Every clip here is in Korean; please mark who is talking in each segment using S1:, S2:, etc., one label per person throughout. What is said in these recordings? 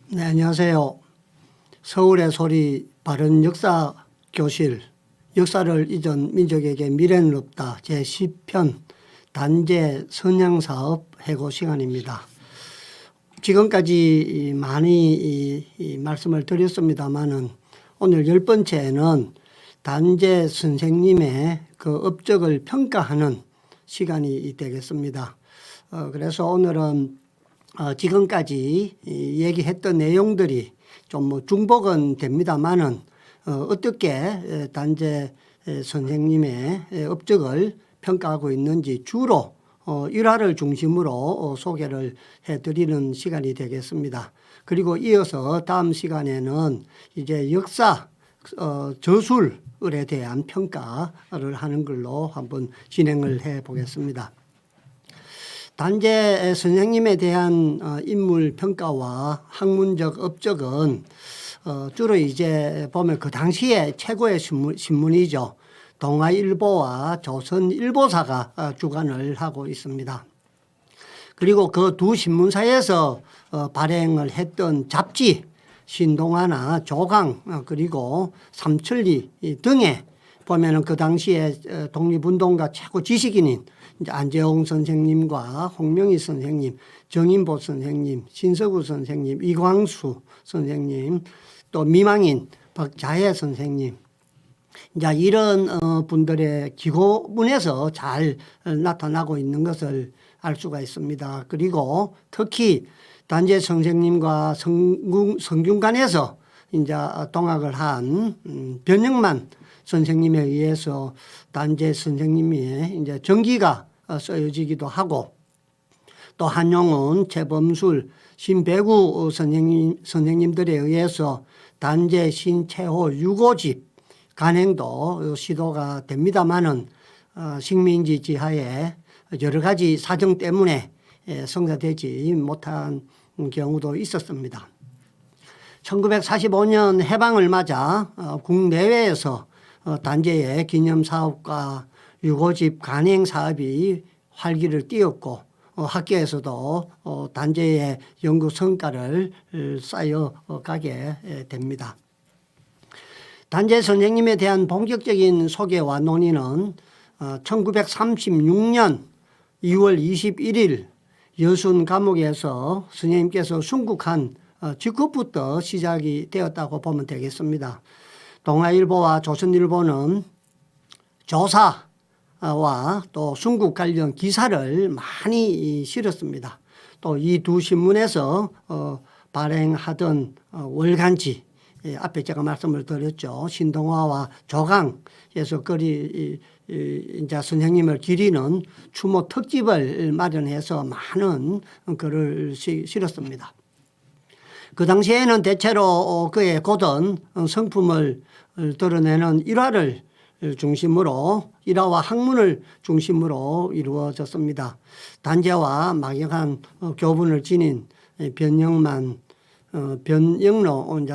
S1: 네, 안녕하세요. 서울의 소리 바른 역사 교실, 역사를 잊은 민족에게 미래는 없다 제10편 단재 선양사업 해고 시간입니다. 지금까지 많이 말씀을 드렸습니다마는 오늘 10번째는 단재 선생님의 그 업적을 평가하는 시간이 되겠습니다. 그래서 오늘은 지금까지 얘기했던 내용들이 좀 중복은 됩니다만은 어떻게 단재 선생님의 업적을 평가하고 있는지 주로 일화를 중심으로 소개를 해드리는 시간이 되겠습니다. 그리고 이어서 다음 시간에는 이제 역사 저술에 대한 평가를 하는 걸로 한번 진행을 해 보겠습니다. 단재 선생님에 대한 인물 평가와 학문적 업적은 주로 이제 보면 그 당시에 최고의 신문이죠. 동아일보와 조선일보사가 주관을 하고 있습니다. 그리고 그 두 신문사에서 발행을 했던 잡지 신동아나 조강 그리고 삼천리 등에 보면은 그 당시에 독립운동가 최고 지식인인 이제 안재홍 선생님과 홍명희 선생님, 정인보 선생님, 신석우 선생님, 이광수 선생님, 또 미망인 박자혜 선생님, 이제 이런 분들의 기고문에서 잘 나타나고 있는 것을 알 수가 있습니다. 그리고 특히 단재 선생님과 성균관에서 이제 동학을 한 변영만 선생님에 의해서 단재 선생님의 이제 전기가 쓰여지기도 하고, 또 한용운, 최범술, 신배구 선생님들에 의해서 단재 신채호 6호집 간행도 시도가 됩니다마는 식민지 지하에 여러 가지 사정 때문에 성사되지 못한 경우도 있었습니다. 1945년 해방을 맞아 국내외에서 단재의 기념사업과 6호집 간행사업이 활기를 띠었고 학계에서도 단재의 연구 성과를 쌓여가게 됩니다. 단재 선생님에 대한 본격적인 소개와 논의는 1936년 2월 21일 여순 감옥에서 스님께서 순국한 직후부터 시작이 되었다고 보면 되겠습니다. 동아일보와 조선일보는 조사와 또 순국 관련 기사를 많이 실었습니다. 또 이 두 신문에서 발행하던 월간지, 앞에 제가 말씀을 드렸죠. 신동아와 조강에서 이제 선생님을 기리는 추모 특집을 마련해서 많은 글을 실었습니다. 그 당시에는 대체로 그의 고전 성품을 드러내는 일화를 중심으로, 일화와 학문을 중심으로 이루어졌습니다. 단재와 막역한 교분을 지닌 변영만, 변영로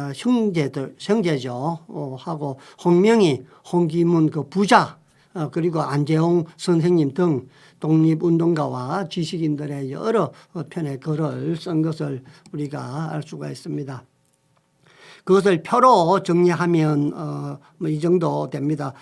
S1: 형제죠. 하고 홍명희, 홍기문 그 부자, 그리고 안재홍 선생님 등 독립운동가와 지식인들의 여러 편의 글을 쓴 것을 우리가 알 수가 있습니다. 그것을 표로 정리하면 이 정도 됩니다.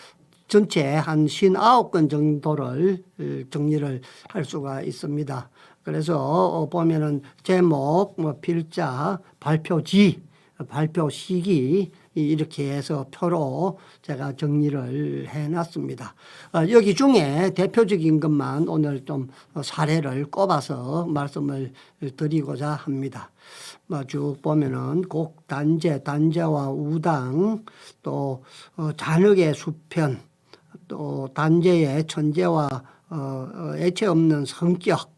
S1: 전체 한 59건 정도를 정리를 할 수가 있습니다. 그래서 보면은 제목, 필자, 발표지, 발표 시기 이렇게 해서 표로 제가 정리를 해놨습니다. 여기 중에 대표적인 것만 오늘 좀 사례를 꼽아서 말씀을 드리고자 합니다. 쭉 보면은 곡단재, 단재와 우당, 또 잔흙의 수편, 또 단재의 천재와 애체 없는 성격,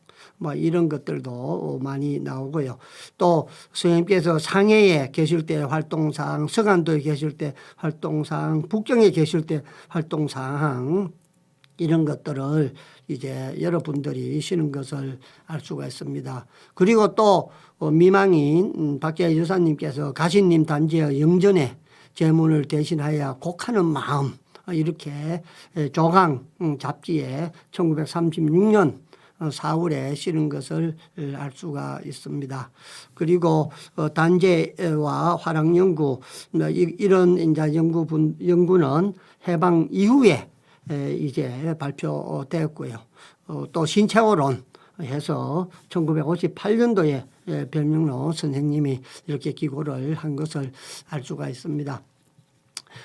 S1: 이런 것들도 많이 나오고요. 또 선생님께서 상해에 계실 때 활동사항, 서간도에 계실 때 활동사항, 북경에 계실 때 활동사항, 이런 것들을 이제 여러분들이 시는 것을 알 수가 있습니다. 그리고 또 미망인 박재희 여사님께서 가신님 단재의 영전에 제문을 대신하여 곡하는 마음, 이렇게 조강 잡지에 1936년 4월에 실은 것을 알 수가 있습니다. 그리고 단재와 화랑연구 이런 이제 연구는 해방 이후에 이제 발표되었고요. 또 신체호론 해서 1958년도에 변영로 선생님이 이렇게 기고를 한 것을 알 수가 있습니다.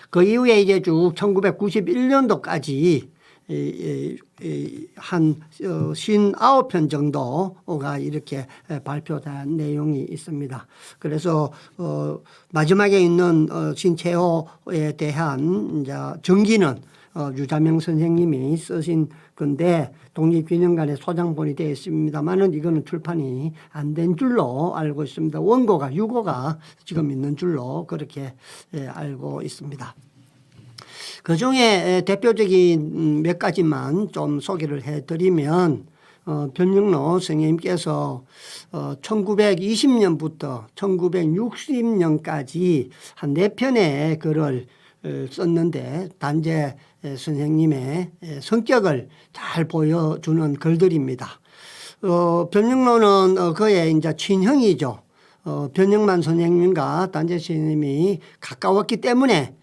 S1: 그 이후에 이제 쭉 1991년도까지 한 59편 정도가 이렇게 발표된 내용이 있습니다. 그래서 마지막에 있는 신체호에 대한 이제 정기는 유자명 선생님이 쓰신 건데 독립기념관에 소장본이 되어 있습니다만은 이거는 출판이 안 된 줄로 알고 있습니다. 원고가 유고가 지금 있는 줄로 그렇게 알고 있습니다. 그 중에 대표적인 몇 가지만 좀 소개를 해드리면 변영로 선생님께서 1920년부터 1960년까지 한 4편의 글을 썼는데 단재 선생님의 성격을 잘 보여주는 글들입니다. 변영로는 그의 이제 친형이죠. 변영만 선생님과 단재 선생님이 가까웠기 때문에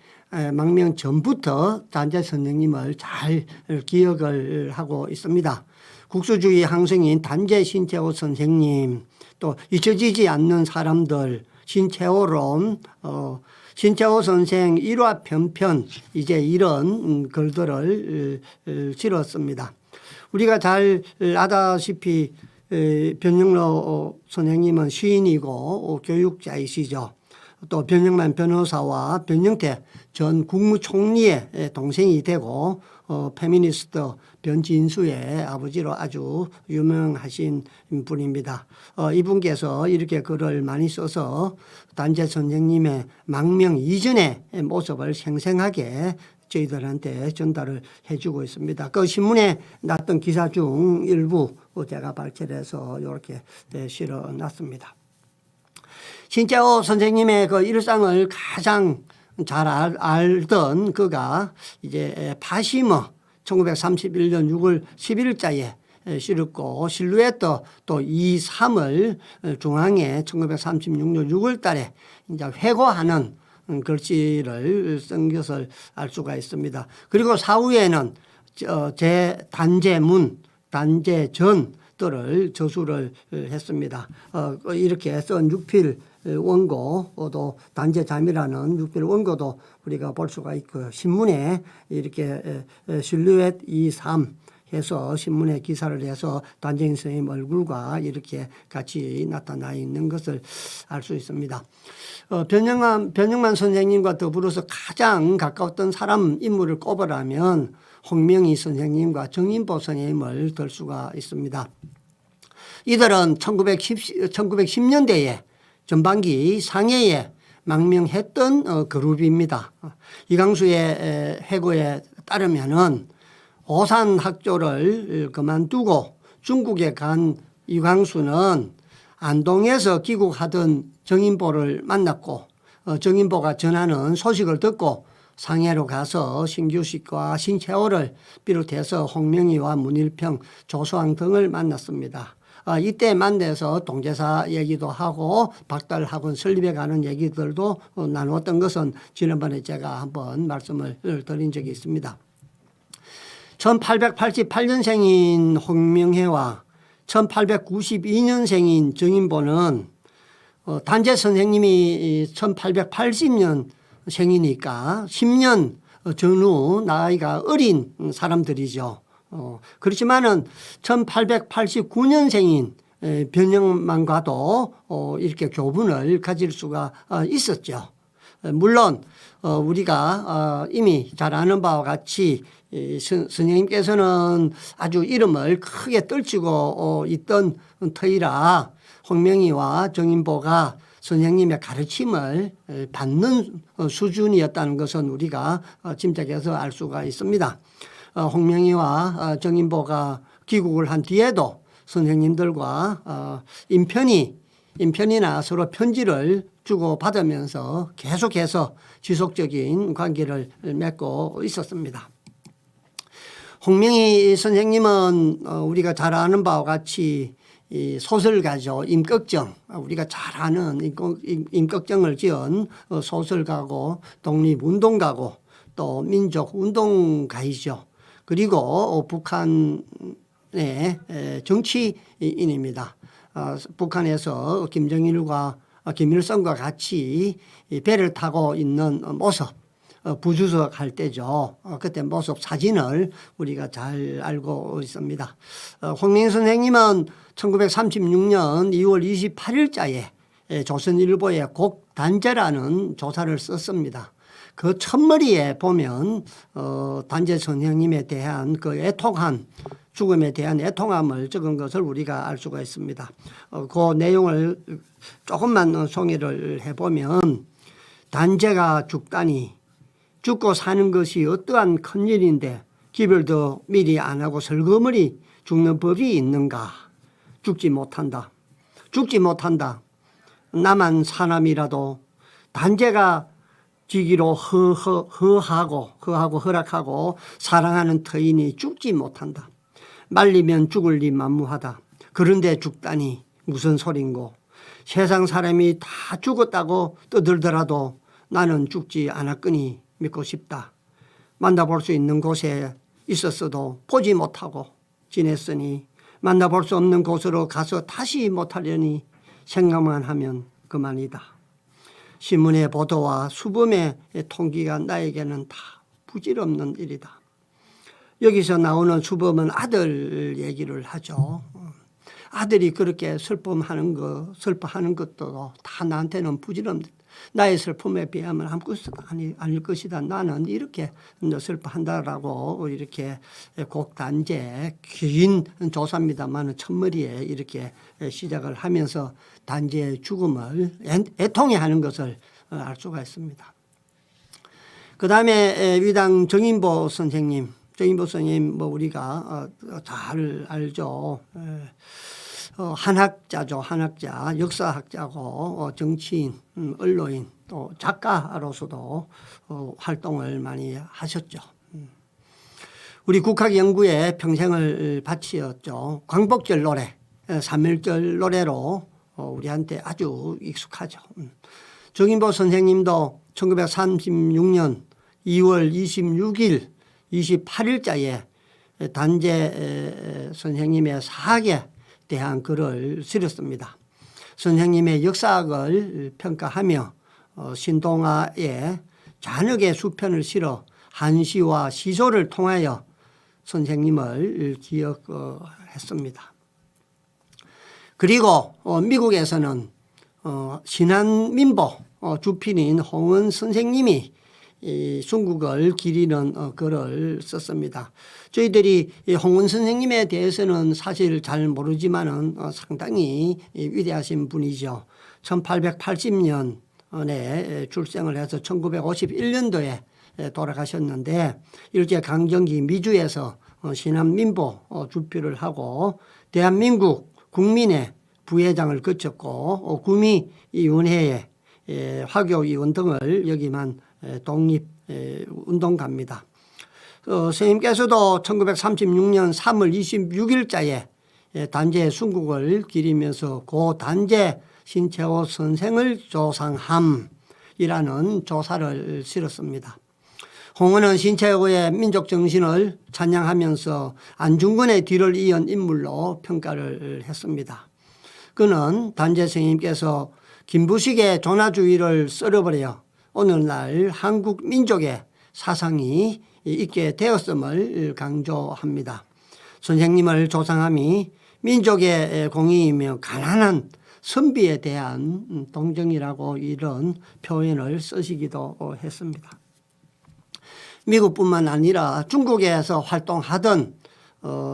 S1: 망명 전부터 단재 선생님을 잘 기억을 하고 있습니다. 국수주의 항생인 단재 신채호 선생님, 또 잊혀지지 않는 사람들, 신채호론, 신채호 선생 1화 편편 이제 이런 글들을 실었습니다. 우리가 잘 아다시피 변영로 선생님은 시인이고 교육자이시죠. 또 변영만 변호사와 변영태 전 국무총리의 동생이 되고 페미니스트 변진수의 아버지로 아주 유명하신 분입니다. 이분께서 이렇게 글을 많이 써서 단재 선생님의 망명 이전의 모습을 생생하게 저희들한테 전달을 해주고 있습니다. 그 신문에 났던 기사 중 일부 제가 발췌를 해서 이렇게 실어놨습니다. 신채호 선생님의 그 일상을 가장 잘 알던 그가 이제 파시머 1931년 6월 11일자에 실었고 실루엣 또 2, 3을 중앙에 1936년 6월 달에 이제 회고하는 글씨를 쓴 것을 알 수가 있습니다. 그리고 사후에는 제 단재문, 단재전 들을 저술을 했습니다. 이렇게 쓴 육필 원고도 단재잠이라는 육필 원고도 우리가 볼 수가 있고 신문에 이렇게 실루엣 2, 3 해서 신문에 기사를 해서 단재 선생님 얼굴과 이렇게 같이 나타나 있는 것을 알 수 있습니다. 변영만 선생님과 더불어서 가장 가까웠던 사람 인물을 꼽으라면 홍명희 선생님과 정인보 선생님을 들 수가 있습니다. 이들은 1910년대에 전반기 상해에 망명했던 그룹입니다. 이광수의 회고에 따르면은 오산 학교를 그만두고 중국에 간 이광수는 안동에서 귀국하던 정인보를 만났고 정인보가 전하는 소식을 듣고 상해로 가서 신규식과 신채호를 비롯해서 홍명희와 문일평, 조수왕 등을 만났습니다. 이때 만나서 동제사 얘기도 하고 박달학원 설립에 가는 얘기들도 나누었던 것은 지난번에 제가 한번 말씀을 드린 적이 있습니다. 1888년생인 홍명혜와 1892년생인 정인보는 단재 선생님이 1880년 생이니까 10년 전후 나이가 어린 사람들이죠. 그렇지만은 1889년생인 변영만과도 이렇게 교분을 가질 수가 있었죠. 물론 우리가 이미 잘 아는 바와 같이 선생님께서는 아주 이름을 크게 떨치고 있던 터이라 홍명희와 정인보가 선생님의 가르침을 받는 수준이었다는 것은 우리가 짐작해서 알 수가 있습니다. 홍명희와 정인보가 귀국을 한 뒤에도 선생님들과 인편이나 서로 편지를 주고받으면서 계속해서 지속적인 관계를 맺고 있었습니다. 홍명희 선생님은 우리가 잘 아는 바와 같이 이 소설가죠. 임꺽정, 우리가 잘 아는 임꺽정을 지은 소설가고 독립운동가고 또 민족운동가이죠. 그리고 북한의 정치인입니다. 북한에서 김일성과 같이 배를 타고 있는 모습, 부주석 할 때죠. 그때 모습 사진을 우리가 잘 알고 있습니다. 홍명희 선생님은 1936년 2월 28일자에 조선일보에 곡단제라는 조사를 썼습니다. 그 첫머리에 보면 단제 선생님에 대한 그 애통함, 죽음에 대한 애통함을 적은 것을 우리가 알 수가 있습니다. 그 내용을 조금만 송해를 해보면, 단제가 죽다니 죽고 사는 것이 어떠한 큰일인데 기별도 미리 안 하고 설거머리 죽는 법이 있는가. 죽지 못한다. 죽지 못한다. 나만 사람이라도 단제가 지기로 허락하고 사랑하는 터인이 죽지 못한다. 말리면 죽을 리 만무하다. 그런데 죽다니 무슨 소린고. 세상 사람이 다 죽었다고 떠들더라도 나는 죽지 않았거니 믿고 싶다. 만나볼 수 있는 곳에 있었어도 보지 못하고 지냈으니 만나볼 수 없는 곳으로 가서 다시 못하려니 생각만 하면 그만이다. 신문의 보도와 수범의 통기가 나에게는 다 부질없는 일이다. 여기서 나오는 수범은 아들 얘기를 하죠. 아들이 그렇게 슬퍼하는 것도 다 나한테는 부질없는, 나의 슬픔에 비하면 아무것도 아닐 것이다. 나는 이렇게 슬퍼한다라고 이렇게 곡단제 긴 조사입니다만 첫머리에 이렇게 시작을 하면서 단제의 죽음을 애통해하는 것을 알 수가 있습니다. 그 다음에 위당 정인보 선생님 뭐 우리가 잘 알죠. 한학자죠. 한학자, 역사학자고 정치인, 언론인, 또 작가로서도 활동을 많이 하셨죠. 우리 국학연구에 평생을 바치었죠. 광복절 노래, 삼일절 노래로 우리한테 아주 익숙하죠. 정인보 선생님도 1936년 2월 26일 28일자에 단제 선생님의 사학에 대한 글을 쓰렸습니다. 선생님의 역사학을 평가하며 신동아에 잔혹의 수편을 실어 한시와 시소를 통하여 선생님을 기억했습니다. 그리고 미국에서는 신한민보 주필인 홍은 선생님이 이 중국을 기리는 글을 썼습니다. 저희들이 홍은 선생님에 대해서는 사실 잘 모르지만은 상당히 위대하신 분이죠. 1880년에 출생을 해서 1951년도에 돌아가셨는데 일제강점기 미주에서 신한민보 주필을 하고 대한민국 국민의 부회장을 거쳤고 구미위원회에 화교위원 등을 역임한 독립운동가입니다. 선생님께서도 1936년 3월 26일자에 단제 순국을 기리면서 고 단제 신채호 선생을 조상함이라는 조사를 실었습니다. 홍은은 신채호의 민족 정신을 찬양하면서 안중근의 뒤를 이은 인물로 평가를 했습니다. 그는 단제 스님께서 김부식의 존화주의를 썰어버려 오늘날 한국 민족의 사상이 있게 되었음을 강조합니다. 선생님을 조상함이 민족의 공의이며 가난한 선비에 대한 동정이라고 이런 표현을 쓰시기도 했습니다. 미국뿐만 아니라 중국에서 활동하던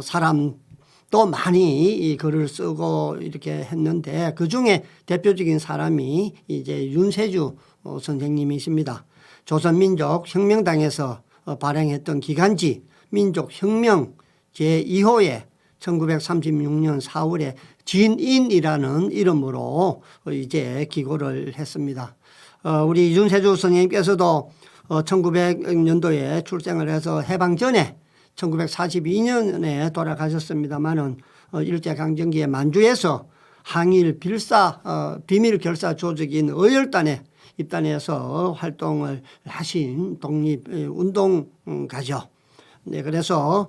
S1: 사람도 많이 이 글을 쓰고 이렇게 했는데 그중에 대표적인 사람이 이제 윤세주 선생님이십니다. 조선민족혁명당에서 발행했던 기간지 민족혁명 제2호에 1936년 4월에 진인이라는 이름으로 이제 기고를 했습니다. 우리 윤세주 선생님께서도 1900년도에 출생을 해서 해방 전에 1942년에 돌아가셨습니다마는 일제강점기에 만주에서 항일 비밀 결사 조직인 의열단에 입단해서 활동을 하신 독립운동가죠. 네, 그래서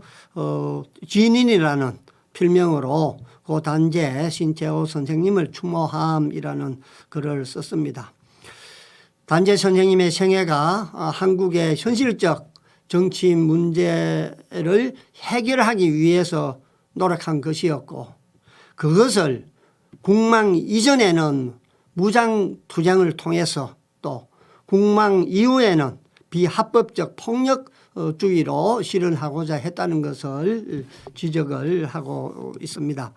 S1: 진인이라는 필명으로 고 단재 신채호 선생님을 추모함이라는 글을 썼습니다. 단재 선생님의 생애가 한국의 현실적 정치 문제를 해결하기 위해서 노력한 것이었고, 그것을 국망 이전에는 무장투쟁을 통해서, 또 국망 이후에는 비합법적 폭력주의로 실현하고자 했다는 것을 지적을 하고 있습니다.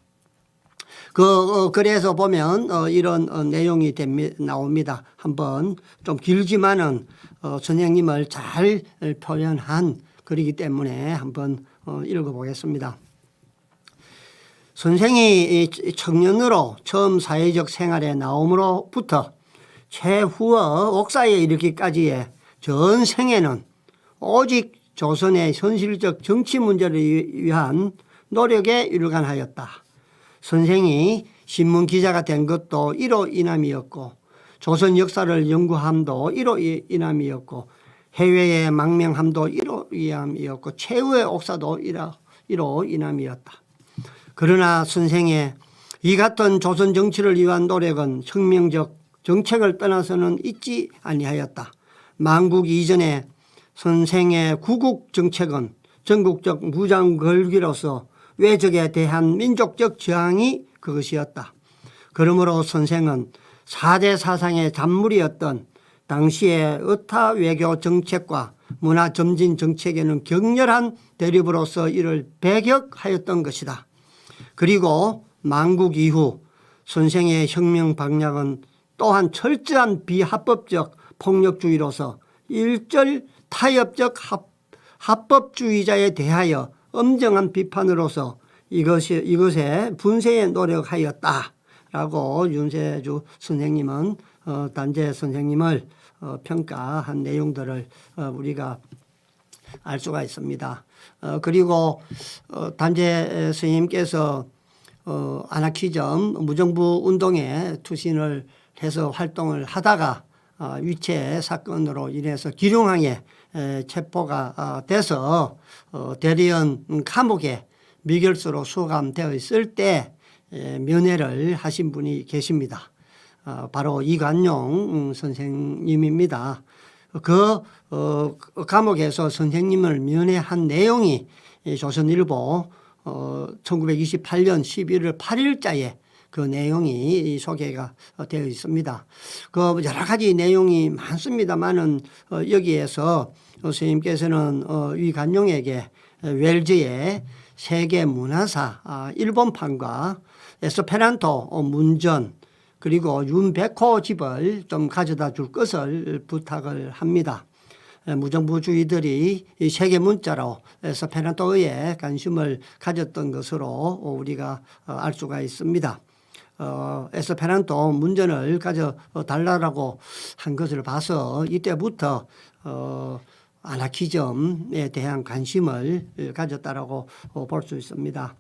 S1: 그 글에서 보면 이런 내용이 나옵니다. 한번 좀 길지만은 선생님을 잘 표현한 글이기 때문에 한번 읽어보겠습니다. 선생이 청년으로 처음 사회적 생활에 나옴으로부터 최후의 옥사에 이르기까지의 전 생애는 오직 조선의 현실적 정치 문제를 위한 노력에 일관하였다. 선생이 신문 기자가 된 것도 이로 인함이었고, 조선 역사를 연구함도 이로 인함이었고, 해외에 망명함도 이로 인함이었고, 최후의 옥사도 이로 인함이었다. 그러나 선생의 이 같은 조선 정치를 위한 노력은 혁명적 정책을 떠나서는 있지 아니하였다. 만국 이전에 선생의 구국 정책은 전국적 무장 걸기로서 외적에 대한 민족적 저항이 그것이었다. 그러므로 선생은 4대 사상의 잔물이었던 당시의 의타 외교 정책과 문화 점진 정책에는 격렬한 대립으로서 이를 배격하였던 것이다. 그리고 만국 이후 선생의 혁명 방향은 또한 철저한 비합법적 폭력주의로서 일절 타협적 합법주의자에 대하여 엄정한 비판으로서 이것에 분쇄에 노력하였다라고 윤세주 선생님은 단재 선생님을 평가한 내용들을 우리가 알 수가 있습니다. 그리고 단재 선생님께서 아나키즘 무정부 운동에 투신을 해서 활동을 하다가 위체 사건으로 인해서 기룡항에 체포가 돼서 대리원 감옥에 미결수로 수감되어 있을 때 면회를 하신 분이 계십니다. 바로 이관용 선생님입니다. 그 감옥에서 선생님을 면회한 내용이 조선일보 1928년 11월 8일자에 그 내용이 소개가 되어 있습니다. 그 여러 가지 내용이 많습니다만은 여기에서 선생님께서는 이관용에게 웰즈의 세계 문화사 일본판과 에스페란토 문전 그리고 윤백호 집을 좀 가져다 줄 것을 부탁을 합니다. 무정부주의들이 세계 문자로 에스페란토에 관심을 가졌던 것으로 우리가 알 수가 있습니다. 에스페란토 문전을 가져달라고 한 것을 봐서 이때부터 아나키즘에 대한 관심을 가졌다라고 볼 수 있습니다.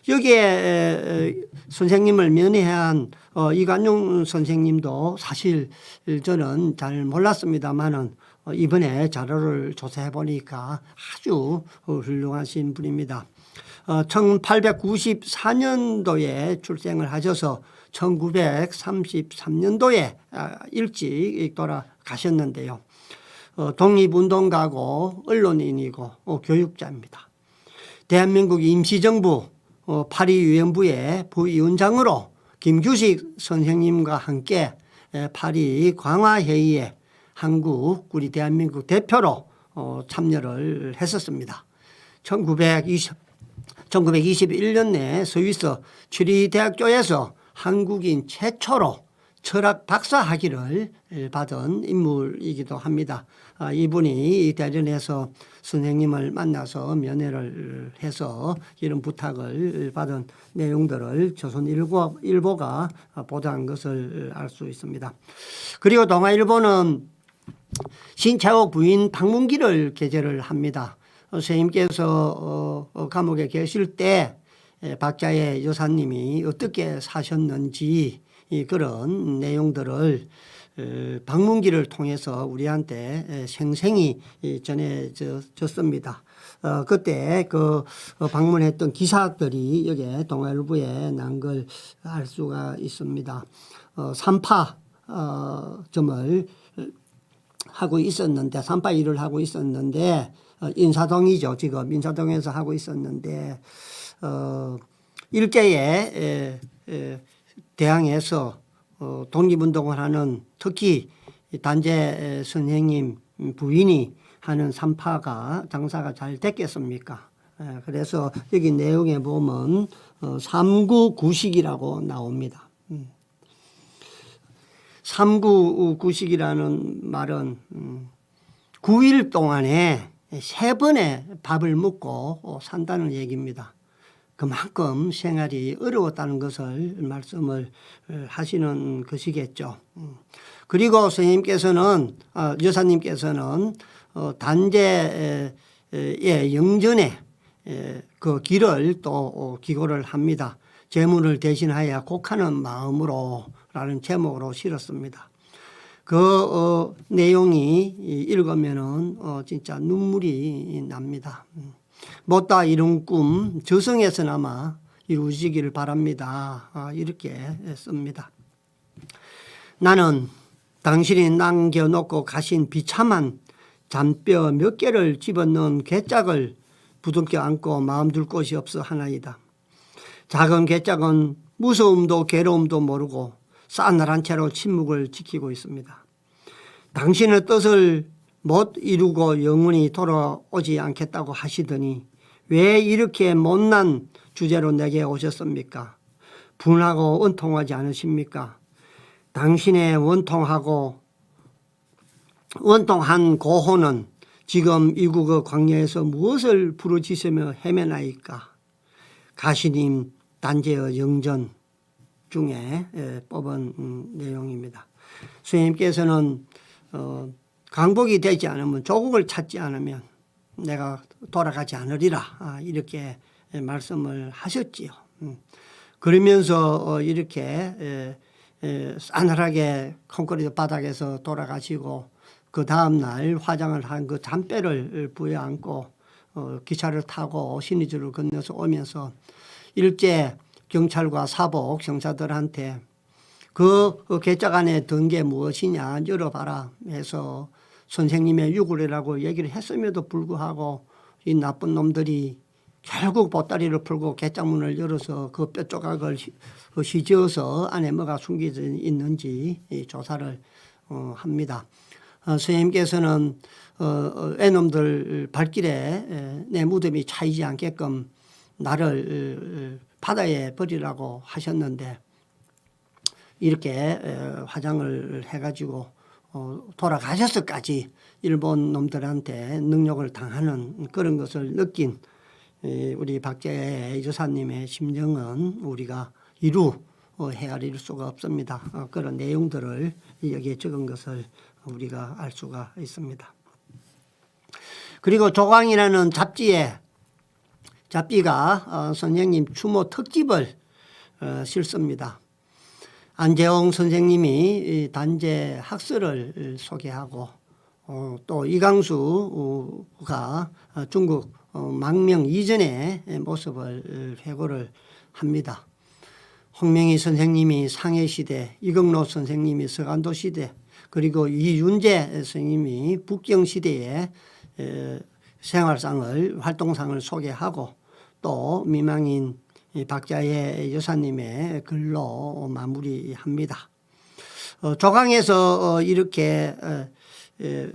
S1: 여기에 선생님을 면회한 이관용 선생님도 사실 저는 잘 몰랐습니다만은 이번에 자료를 조사해 보니까 아주 훌륭하신 분입니다. 1894년도에 출생을 하셔서 1933년도에 일찍 돌아가셨는데요. 독립운동가고 언론인이고 교육자입니다. 대한민국 임시정부 파리위원부의 부위원장으로 김규식 선생님과 함께 파리 광화회의에 한국 우리 대한민국 대표로 참여를 했었습니다. 1921년에 스위스 추리대학교에서 한국인 최초로 철학 박사 학위를 받은 인물이기도 합니다. 이분이 대련에서 선생님을 만나서 면회를 해서 이런 부탁을 받은 내용들을 조선일보가 보도한 것을 알 수 있습니다. 그리고 동아일보는 신채호 부인 방문기를 게재를 합니다. 선생님께서 감옥에 계실 때 박자의 여사님이 어떻게 사셨는지 그런 내용들을 방문기를 통해서 우리한테 생생히 전해졌습니다. 그때 그 방문했던 기사들이 여기에 동아일보에 난 걸 알 수가 있습니다. 삼파점을 하고 있었는데, 삼파 일을 하고 있었는데, 인사동이죠. 지금 인사동에서 하고 있었는데, 일제에 대항해서 독립운동을 하는, 특히 단재 선생님 부인이 하는 삼파가 장사가 잘 됐겠습니까? 그래서 여기 내용에 보면 삼구구식이라고 나옵니다. 삼구구식이라는 말은 9일 동안에 3번의 밥을 먹고 산다는 얘기입니다. 그만큼 생활이 어려웠다는 것을 말씀을 하시는 것이겠죠. 그리고 선생님께서는 여사님께서는 단재의 영전에 그 길을 또 기고를 합니다. 재물을 대신하여 곡하는 마음으로 라는 제목으로 실었습니다. 그 내용이 읽으면은 진짜 눈물이 납니다. 못다 이룬 꿈 저승에서나마 이루어지기를 바랍니다. 이렇게 씁니다. 나는 당신이 남겨놓고 가신 비참한 잔뼈 몇 개를 집어넣은 괴짝을 부둥켜 안고 마음 둘 곳이 없어 하나이다. 작은 괴짝은 무서움도 괴로움도 모르고 싸늘한 채로 침묵을 지키고 있습니다. 당신의 뜻을 못 이루고 영원히 돌아오지 않겠다고 하시더니 왜 이렇게 못난 주제로 내게 오셨습니까? 분하고 원통하지 않으십니까? 당신의 원통한 고호는 지금 이국의 광야에서 무엇을 부르짖으며 헤매나이까? 가시님 단재의 영전 중에 뽑은 내용입니다. 스님께서는 강복이 되지 않으면, 조국을 찾지 않으면 내가 돌아가지 않으리라 이렇게 말씀을 하셨지요. 그러면서 이렇게 싸늘하게 콘크리트 바닥에서 돌아가시고 그 다음날 화장을 한 그 잔뼈를 부여안고 기차를 타고 신의주를 건너서 오면서 일제 경찰과 사복 형사들한테 그 괴짝 안에 든 게 무엇이냐 열어봐라 해서 선생님의 유골이라고 얘기를 했음에도 불구하고 이 나쁜 놈들이 결국 보따리를 풀고 괴짝문을 열어서 그 뼈 조각을 휘저어서 안에 뭐가 숨겨져 있는지 조사를 합니다. 선생님께서는 애놈들 발길에 내 무덤이 차이지 않게끔 나를 바다에 버리라고 하셨는데 이렇게 화장을 해가지고 돌아가셔서까지 일본 놈들한테 능욕을 당하는 그런 것을 느낀 우리 박재 여사님의 심정은 우리가 헤아릴 수가 없습니다. 그런 내용들을 여기에 적은 것을 우리가 알 수가 있습니다. 그리고 조광이라는 잡지가 선생님 추모 특집을 실습니다. 안재홍 선생님이 단재 학설을 소개하고 또 이강수가 중국 망명 이전의 모습을 회고를 합니다. 홍명희 선생님이 상해시대, 이경로 선생님이 서간도 시대, 그리고 이윤재 선생님이 북경시대의 생활상을, 활동상을 소개하고 또 미망인 박자의 여사님의 글로 마무리합니다. 조강에서 이렇게 이제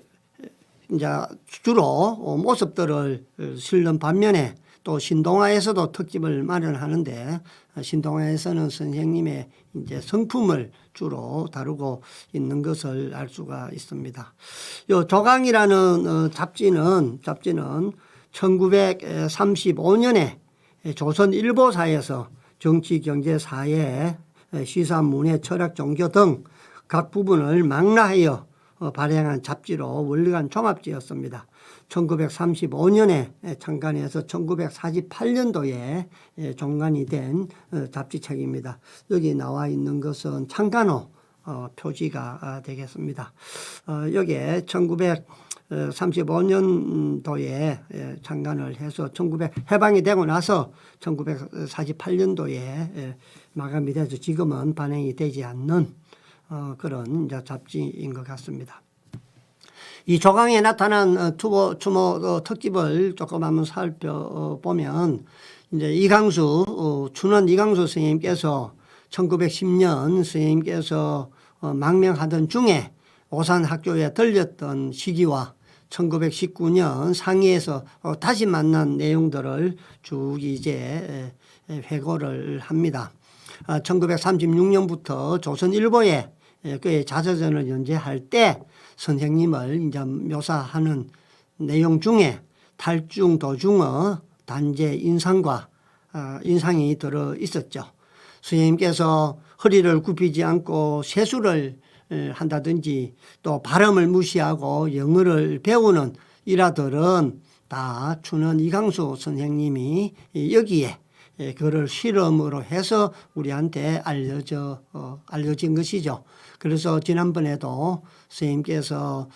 S1: 주로 모습들을 실는 반면에 또 신동아에서도 특집을 마련하는데 신동아에서는 선생님의 이제 성품을 주로 다루고 있는 것을 알 수가 있습니다. 요 조강이라는 잡지는 1935년에 조선일보사에서 정치, 경제, 사회, 시사, 문화, 철학, 종교 등 각 부분을 망라하여 발행한 잡지로 월간 종합지였습니다. 1935년에 창간해서 1948년도에 종간이 된 잡지책입니다. 여기 나와 있는 것은 창간 후 표지가 되겠습니다. 여기에 1935년도에 창간을 해서 해방이 되고 나서 1948년도에 마감이 돼서 지금은 발행이 되지 않는 그런 잡지인 것 같습니다. 이 조강에 나타난 추모 특집을 조금 한번 살펴보면 이제 이강수 춘원 이강수 선생님께서 1910년 선생님께서 망명하던 중에 오산학교에 들렸던 시기와 1919년 상해에서 다시 만난 내용들을 쭉 이제 회고를 합니다. 1936년부터 조선일보에 그의 자서전을 연재할 때 선생님을 이제 묘사하는 내용 중에 탈중 도중의 단재 인상이 들어 있었죠. 선생님께서 허리를 굽히지 않고 세수를 한다든지 또 발음을 무시하고 영어를 배우는 일화들은 다 춘원 이강수 선생님이 여기에 그를 실험으로 해서 우리한테 알려진 것이죠. 그래서 지난번에도 선생님께서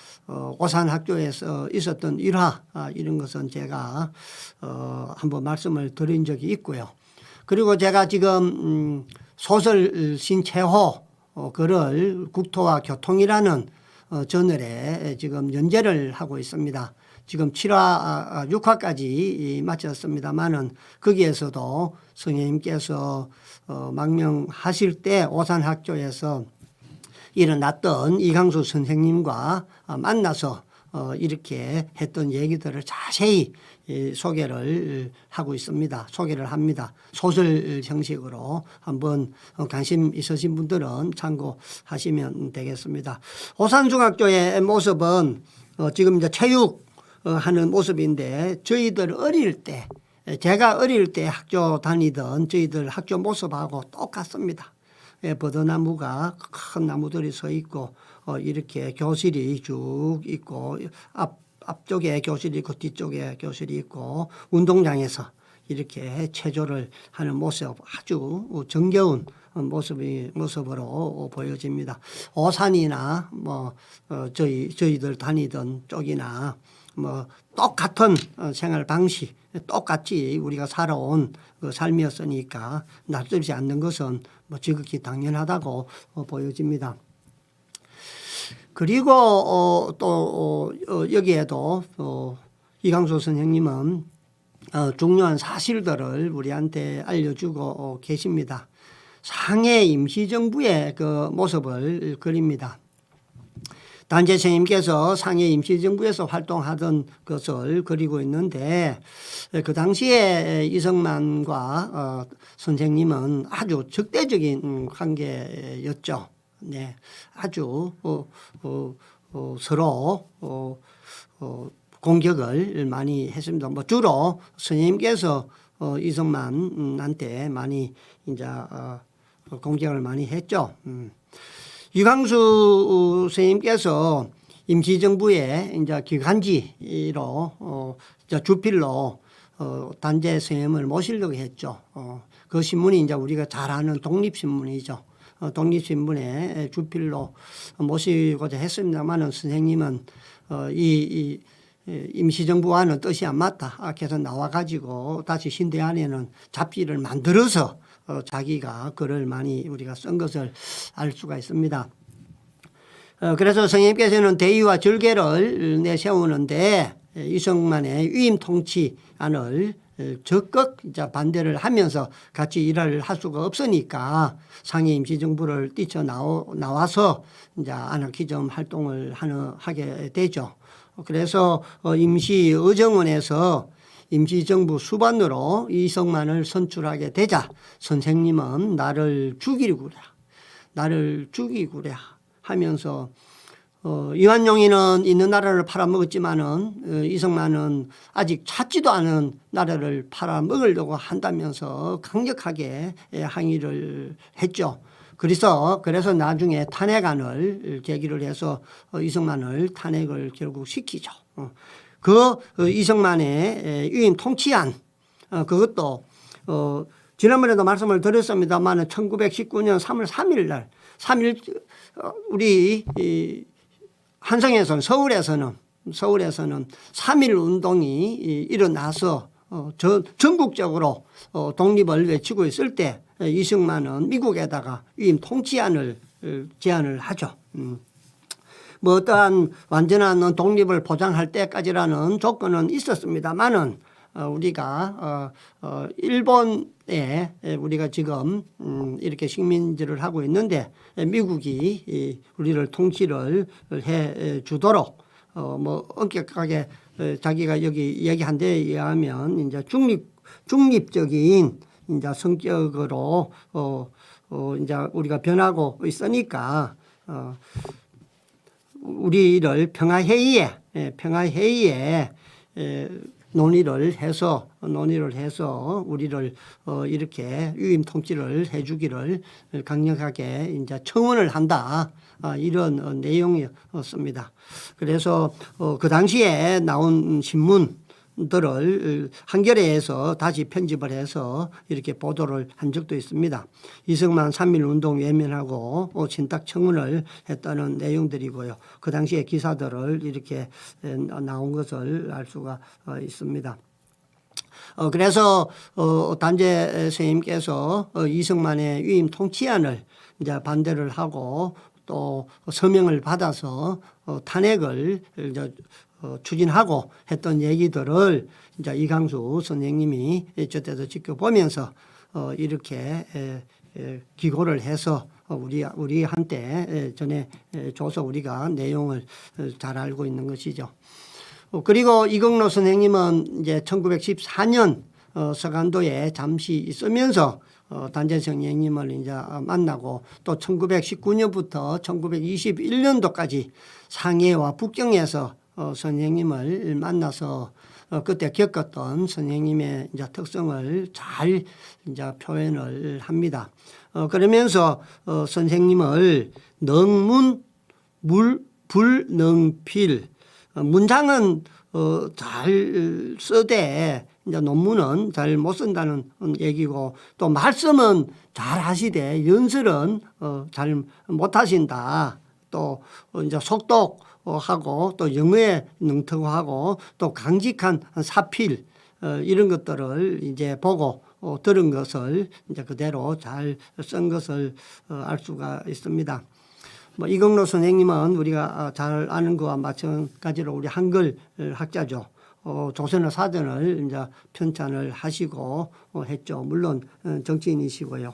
S1: 오산학교에서 있었던 일화 이런 것은 제가 한번 말씀을 드린 적이 있고요. 그리고 제가 지금 소설 신채호 그를 국토와 교통이라는 저널에 지금 연재를 하고 있습니다. 지금 7화, 6화까지 마쳤습니다만은 거기에서도 선생님께서 망명하실 때 오산학교에서 일어났던 이강수 선생님과 만나서 이렇게 했던 얘기들을 자세히 소개를 하고 있습니다. 소개를 합니다. 소설 형식으로 한번 관심 있으신 분들은 참고하시면 되겠습니다. 오산중학교의 모습은 지금 이제 체육하는 모습인데 저희들 어릴 때 제가 어릴 때 학교 다니던 저희들 학교 모습하고 똑같습니다. 버드나무가 큰 나무들이 서 있고 이렇게 교실이 쭉 있고 앞쪽에 교실이 있고 뒤쪽에 교실이 있고 운동장에서 이렇게 체조를 하는 모습 아주 정겨운 모습으로 보여집니다. 오산이나 저희들 다니던 쪽이나 똑같은 생활 방식 똑같이 우리가 살아온 그 삶이었으니까 낯설지 않는 것은 지극히 당연하다고 보여집니다. 그리고 또 여기에도 이강수 선생님은 중요한 사실들을 우리한테 알려주고 계십니다. 상해 임시정부의 그 모습을 그립니다. 단재 선생님께서 상해 임시정부에서 활동하던 것을 그리고 있는데 그 당시에 이성만과 선생님은 아주 적대적인 관계였죠. 네, 아주 서로 공격을 많이 했습니다. 주로 선생님께서 이성만한테 많이 이제 공격을 많이 했죠. 이강수 선생님께서 임시정부의 이제 기간지로 주필로 단재 선생님을 모시려고 했죠. 그 신문이 이제 우리가 잘 아는 독립신문이죠. 독립신문의 주필로 모시고자 했습니다만은 선생님은 이 임시정부와는 뜻이 안 맞다. 그래서 나와가지고 다시 신대안에는 잡지를 만들어서 자기가 글을 많이 우리가 쓴 것을 알 수가 있습니다. 그래서 선생님께서는 대의와 절개를 내세우는데 이성만의 위임 통치안을 적극 반대를 하면서 같이 일을 할 수가 없으니까 상해 임시정부를 뛰쳐나와서 이제 아나키즘 활동을 하게 되죠. 그래서 임시의정원에서 임시정부 수반으로 이성만을 선출하게 되자 선생님은 나를 죽이구려 하면서 이완용이는 있는 나라를 팔아먹었지만은 이성만은 아직 찾지도 않은 나라를 팔아먹으려고 한다면서 강력하게 항의를 했죠. 그래서 나중에 탄핵안을 제기를 해서 이승만을 탄핵을 결국 시키죠. 그 이승만의 유임 통치안, 그것도 지난번에도 말씀을 드렸습니다만 1919년 3월 3일 날 3일 우리 한성에서는 서울에서는 3.1 운동이 일어나서 전국적으로 독립을 외치고 있을 때 이승만은 미국에다가 위임 통치안을 제안을 하죠. 뭐 어떠한 완전한 독립을 보장할 때까지라는 조건은 있었습니다만은 우리가 일본에 우리가 지금 이렇게 식민지를 하고 있는데 미국이 우리를 통치를 해 주도록 뭐 엄격하게 자기가 여기 얘기한 데에 의하면 이제 중립적인 이제 성격으로 이제 우리가 변하고 있으니까 우리를 평화회의에 논의를 해서 우리를 이렇게 유임 통치를 해주기를 강력하게 이제 청원을 한다, 이런 내용이었습니다. 그래서 그 당시에 나온 신문들을 한겨레에서 다시 편집을 해서 이렇게 보도를 한 적도 있습니다. 이승만 3.1 운동 외면하고 친탁 청원을 했다는 내용들이고요. 그 당시에 기사들을 이렇게 나온 것을 알 수가 있습니다. 그래서 단재 선생님께서 이승만의 위임 통치안을 이제 반대를 하고 또 서명을 받아서 탄핵을 추진하고 했던 얘기들을 이제 이강수 선생님이 저때도 지켜보면서 이렇게 기고를 해서 우리한테 전해줘서 우리가 내용을 잘 알고 있는 것이죠. 그리고 이경로 선생님은 이제 1914년 서간도에 잠시 있으면서 단재 선생님을 이제 만나고 또 1919년부터 1921년도까지 상해와 북경에서 선생님을 만나서 그때 겪었던 선생님의 이제 특성을 잘 이제 표현을 합니다. 그러면서 선생님을 능문 불능필, 문장은 잘 쓰되 이제 논문은 잘 못 쓴다는 얘기고, 또 말씀은 잘 하시되 연설은 잘 못 하신다. 또 이제 속독하고 또 영어에 능통하고 또 강직한 사필, 이런 것들을 이제 보고 들은 것을 이제 그대로 잘 쓴 것을 알 수가 있습니다. 뭐 이경로 선생님은 우리가 잘 아는 것과 마찬가지로 우리 한글 학자죠. 조선어 사전을 이제 편찬을 하시고 했죠. 물론 정치인이시고요.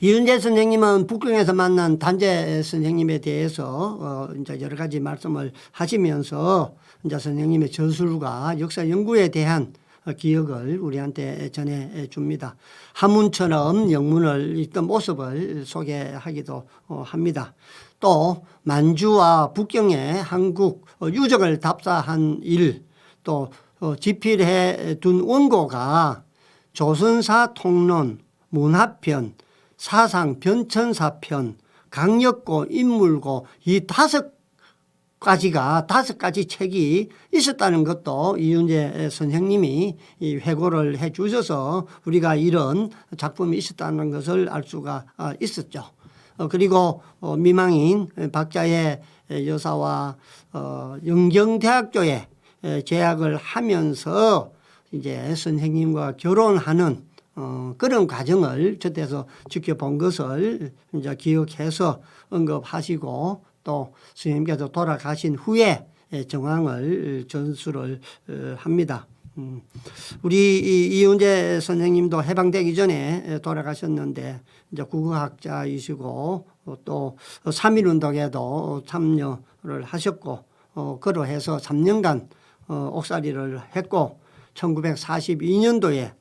S1: 이은재 선생님은 북경에서 만난 단재 선생님에 대해서 이제 여러 가지 말씀을 하시면서 이제 선생님의 저술과 역사 연구에 대한 기억을 우리한테 전해줍니다. 한문처럼 영문을 읽던 모습을 소개하기도 합니다. 또 만주와 북경의 한국 유적을 답사한 일, 또 집필해 둔 원고가 조선사 통론, 문화편, 사상 변천사편, 강력고, 인물고, 이 다섯 가지 책이 있었다는 것도 이은재 선생님이 회고를 해 주셔서 우리가 이런 작품이 있었다는 것을 알 수가 있었죠. 그리고 미망인 박자의 여사와 영경대학교에 재학을 하면서 이제 선생님과 결혼하는 그런 과정을 저때서 지켜본 것을 이제 기억해서 언급하시고, 또 선생님께서 돌아가신 후에 정황을 전수를 합니다. 우리 이은재 선생님도 해방되기 전에 돌아가셨는데 이제 국어학자이시고 또 3.1 운동에도 참여를 하셨고, 그러해서 3년간 옥살이를 했고 1942년도에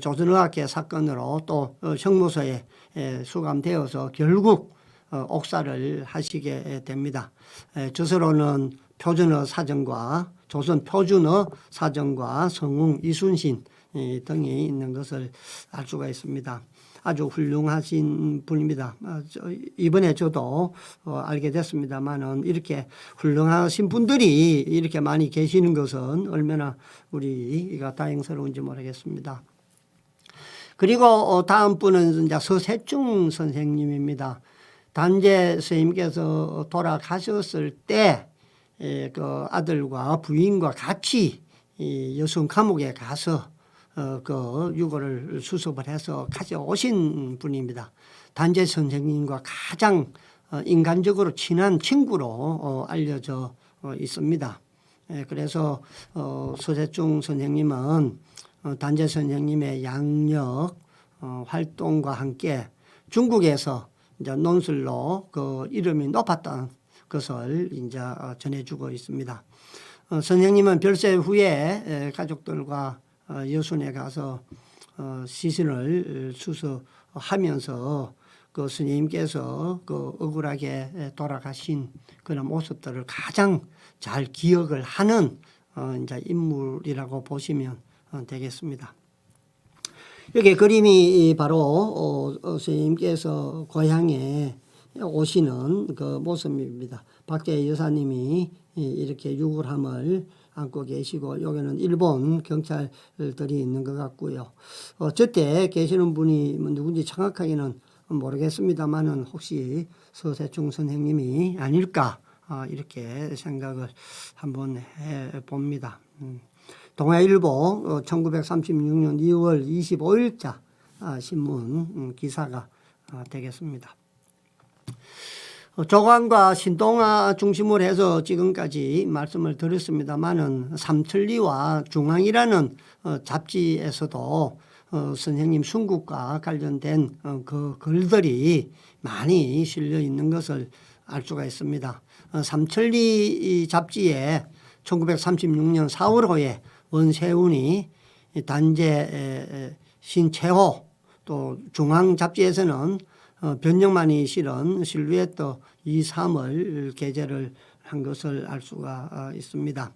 S1: 조선의학회 사건으로 또 형무소에 수감되어서 결국 옥살을 하시게 됩니다. 저서로는 표준어 사전과 조선 표준어 사전과 성웅, 이순신 등이 있는 것을 알 수가 있습니다. 아주 훌륭하신 분입니다. 이번에 저도 알게 됐습니다만은 이렇게 훌륭하신 분들이 이렇게 많이 계시는 것은 얼마나 우리가 다행스러운지 모르겠습니다. 그리고 다음 분은 이제 서세충 선생님입니다. 단재 선생님께서 돌아가셨을 때 그 아들과 부인과 같이 여성 감옥에 가서 그 유골을 수습을 해서 가져오신 분입니다. 단재 선생님과 가장 인간적으로 친한 친구로 알려져 있습니다. 그래서 서세충 선생님은 단재 선생님의 양력 활동과 함께 중국에서 이제 논술로 그 이름이 높았던 것을 이제 전해주고 있습니다. 선생님은 별세 후에 가족들과 여순에 가서 시신을 수습하면서 그 스님께서 그 억울하게 돌아가신 그런 모습들을 가장 잘 기억을 하는 이제 인물이라고 보시면 되겠습니다. 여기 그림이 바로 스님께서 고향에 오시는 그 모습입니다. 밖에 여사님이 이렇게 유골함을 안고 계시고 여기는 일본 경찰들이 있는 것 같고요. 저때 계시는 분이 누군지 정확하게는 모르겠습니다만은 혹시 서세충 선생님이 아닐까 이렇게 생각을 한번 해봅니다. 동아일보 1936년 2월 25일자 신문 기사가 되겠습니다. 조광과 신동아 중심으로 해서 지금까지 말씀을 드렸습니다마는 삼천리와 중앙이라는 잡지에서도 선생님 순국과 관련된 그 글들이 많이 실려 있는 것을 알 수가 있습니다. 삼천리 잡지에 1936년 4월호에 원세훈이 단재 신채호 또 중앙 잡지에서는 변영만이 실은 실루엣 2, 3을 게재를 한 것을 알 수가 있습니다.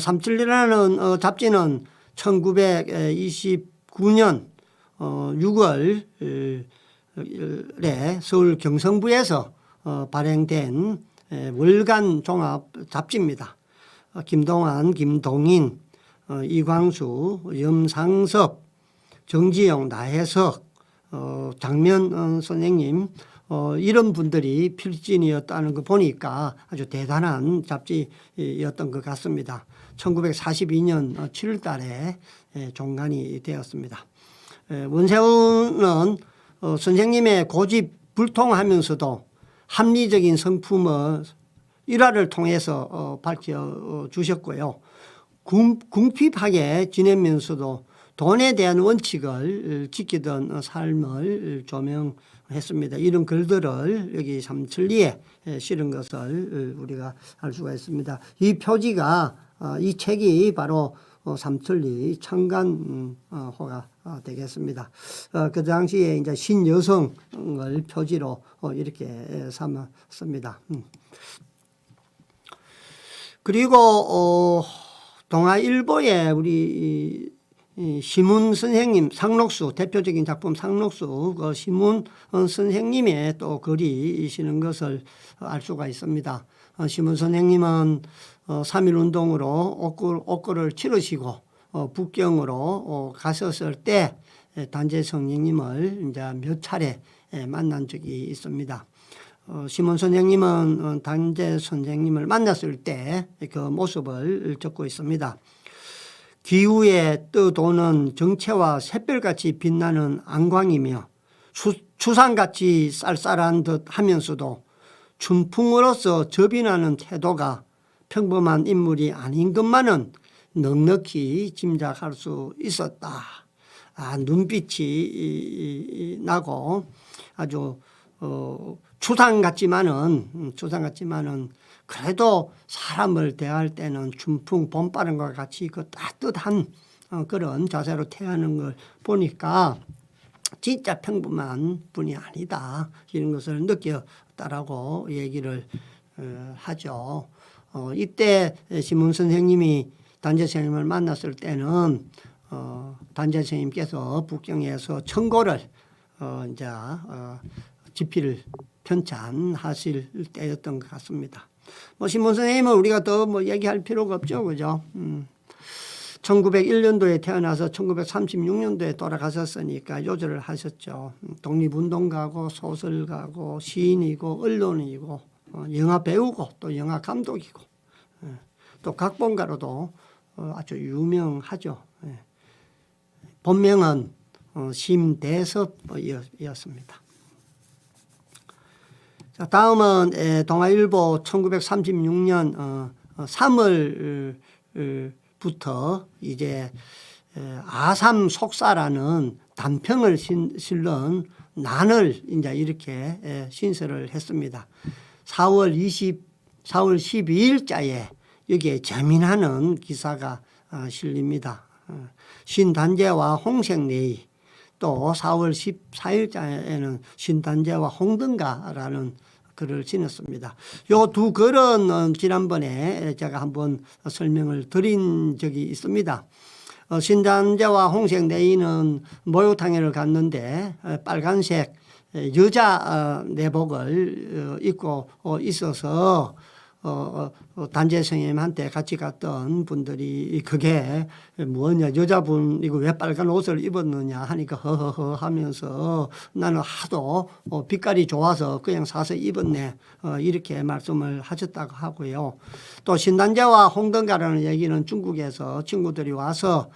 S1: 삼천리라는 잡지는 1929년 6월에 서울 경성부에서 발행된 월간 종합 잡지입니다. 김동완, 김동인, 이광수, 염상섭, 정지용, 나혜석, 장면 선생님 이런 분들이 필진이었다는 거 보니까 아주 대단한 잡지였던 것 같습니다. 1942년 7월 달에 종간이 되었습니다. 원세훈은 선생님의 고집 불통하면서도 합리적인 성품을 일화를 통해서 밝혀주셨고요. 궁핍하게 지내면서도 돈에 대한 원칙을 지키던 삶을 조명했습니다. 이런 글들을 여기 삼천리에 실은 것을 우리가 알 수가 있습니다. 이 표지가 이 책이 바로 삼천리 청간호가 되겠습니다. 그 당시에 이제 신여성을 표지로 이렇게 삼았습니다. 그리고 동아일보에 우리 시문 선생님 상록수 대표적인 작품 상록수 그 시문 선생님의 또 글이시는 것을 알 수가 있습니다. 시문 선생님은 3.1운동으로 옥고를 치르시고 북경으로 가셨을 때 단재 선생님을 이제 몇 차례 만난 적이 있습니다. 시문 선생님은 단재 선생님을 만났을 때 그 모습을 적고 있습니다. 기후에 떠도는 정체와 샛별같이 빛나는 안광이며 추상같이 쌀쌀한 듯 하면서도 춘풍으로서 접인하는 태도가 평범한 인물이 아닌 것만은 넉넉히 짐작할 수 있었다. 눈빛이 나고 아주 추상 같지만은 그래도 사람을 대할 때는 춘풍 봄바람과 같이 그 따뜻한 그런 자세로 태하는 걸 보니까 진짜 평범한 분이 아니다 이런 것을 느꼈다라고 얘기를 하죠. 이때 시문 선생님이 단재 선생님을 만났을 때는 단재 선생님께서 북경에서 청고를 이제 집필 편찬하실 때였던 것 같습니다. 뭐 신문 선생님은 우리가 더 뭐 얘기할 필요가 없죠, 그죠? 1901년도에 태어나서 1936년도에 돌아가셨으니까 요절을 하셨죠. 독립운동가고 소설가고 시인이고 언론이고 영화 배우고 또 영화 감독이고 또 각본가로도 아주 유명하죠. 본명은 심대섭이었습니다. 자, 다음은 동아일보 1936년 3월부터 이제 아삼 속사라는 단평을 실는 난을 이제 이렇게 신설을 했습니다. 4월 12일자에 여기에 재미나는 기사가 실립니다. 신단제와 홍색내의, 또 4월 14일자에는 신단제와 홍등가라는 글을 지녔습니다. 요 두 글은 지난번에 제가 한번 설명을 드린 적이 있습니다. 신단제와 홍색내의는 목욕탕을 갔는데 빨간색 여자 내복을 입고 있어서 단재 스님한테 같이 갔던 분들이 그게 뭐냐, 여자분 이거 왜 빨간 옷을 입었느냐 하니까 허허허 하면서 나는 하도 빛깔이 좋아서 그냥 사서 입었네, 이렇게 말씀을 하셨다고 하고요. 또 신단제와 홍등가라는 얘기는 중국에서 친구들이 와서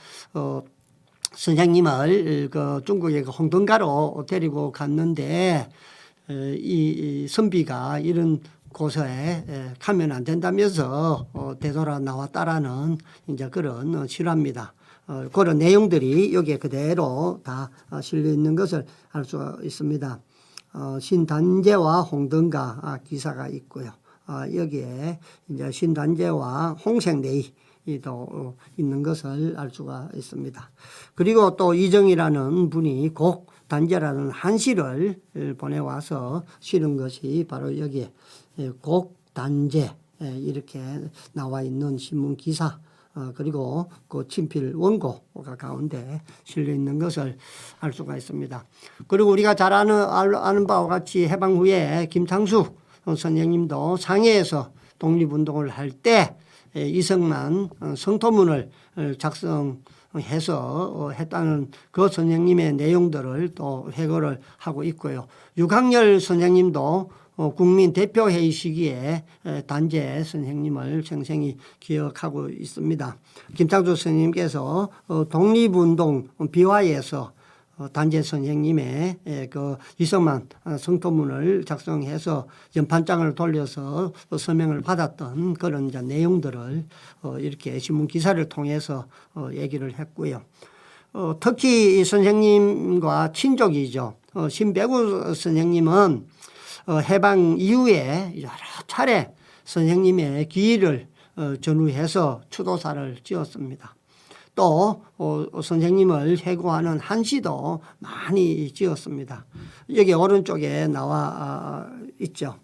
S1: 선생님을 그 중국의 홍등가로 데리고 갔는데 이 선비가 이런 곳에 가면 안 된다면서 되돌아 나왔다라는 이제 그런 실화입니다. 그런 내용들이 여기에 그대로 다 실려 있는 것을 알 수 있습니다. 신단제와 홍등가 기사가 있고요. 여기에 이제 신단제와 홍색내의 도 있는 것을 알 수가 있습니다. 그리고 또 이정이라는 분이 곡 단제라는 한시를 보내와서 실은 것이 바로 여기에 곡 단제 이렇게 나와 있는 신문 기사, 그리고 그 친필 원고가 가운데 실려 있는 것을 알 수가 있습니다. 그리고 우리가 잘 아는 바와 같이 해방 후에 김창숙 선생님도 상해에서 독립운동을 할 때 이승만 성토문을 작성해서 했다는 그 선생님의 내용들을 또 회고를 하고 있고요. 유강열 선생님도 국민 대표회의 시기에 단재 선생님을 생생히 기억하고 있습니다. 김창수 선생님께서 독립운동 비화에서 단재 선생님의 그 이승만 성토문을 작성해서 연판장을 돌려서 서명을 받았던 그런 이제 내용들을 이렇게 신문 기사를 통해서 얘기를 했고요. 특히 이 선생님과 친족이죠. 신배구 선생님은 해방 이후에 여러 차례 선생님의 기일을 전후해서 추도사를 지었습니다. 또 선생님을 회고하는 한시도 많이 지었습니다. 여기 오른쪽에 나와 있죠.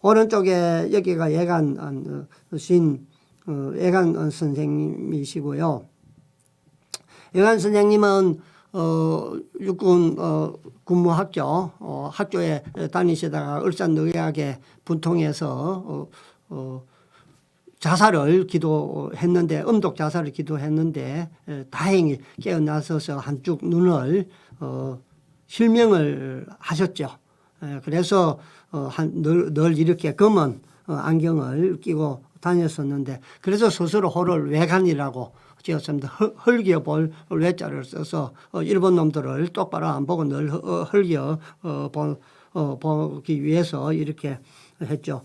S1: 오른쪽에 여기가 예간 선생님이시고요. 예간 선생님은 육군 군무학교 학교에 다니시다가 울산의학에 분통해서 자살을 기도했는데, 음독 자살을 기도했는데 다행히 깨어나서서 한쪽 눈을 실명을 하셨죠. 그래서 늘 이렇게 검은 안경을 끼고 다녔었는데, 그래서 스스로 호를 외간이라고 지었습니다. 헐겨 볼 외자를 써서 일본 놈들을 똑바로 안 보고 늘 헐겨 보기 위해서 이렇게 했죠.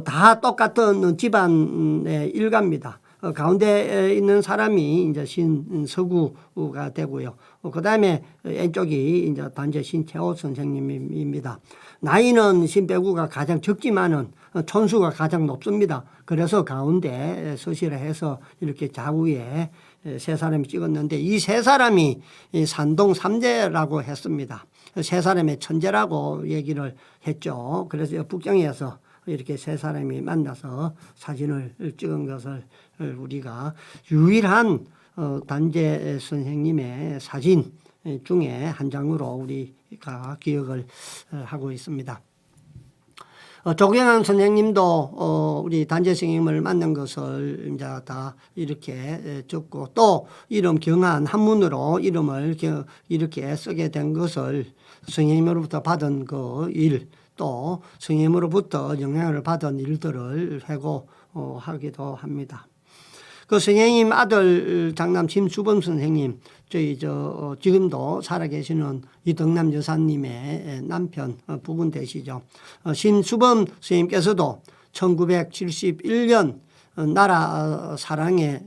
S1: 다 똑같은 집안의 일가입니다. 가운데 있는 사람이 이제 신서구가 되고요. 그 다음에 왼쪽이 이제 단재 신채호 선생님입니다. 나이는 신배구가 가장 적지만은 촌수가 가장 높습니다. 그래서 가운데 서시를 해서 이렇게 좌우에 세 사람이 찍었는데, 이 세 사람이 산동 삼재라고 했습니다. 세 사람의 천재라고 얘기를 했죠. 그래서 북경에서 이렇게 세 사람이 만나서 사진을 찍은 것을 우리가 유일한 단재 선생님의 사진 중에 한 장으로 우리 우리가 기억을 하고 있습니다. 조경환 선생님도 우리 단재 선생님을 만난 것을 이제 다 이렇게 적고 또 이름 경한 한문으로 이름을 이렇게 쓰게 된 것을 선생님으로부터 받은 그 일, 또 선생님으로부터 영향을 받은 일들을 회고하기도 합니다. 그 선생님 아들 장남 심수범 선생님, 저희 지금도 살아계시는 이덕남 여사님의 남편 부분 되시죠. 심수범 선생님께서도 1971년 나라 사랑이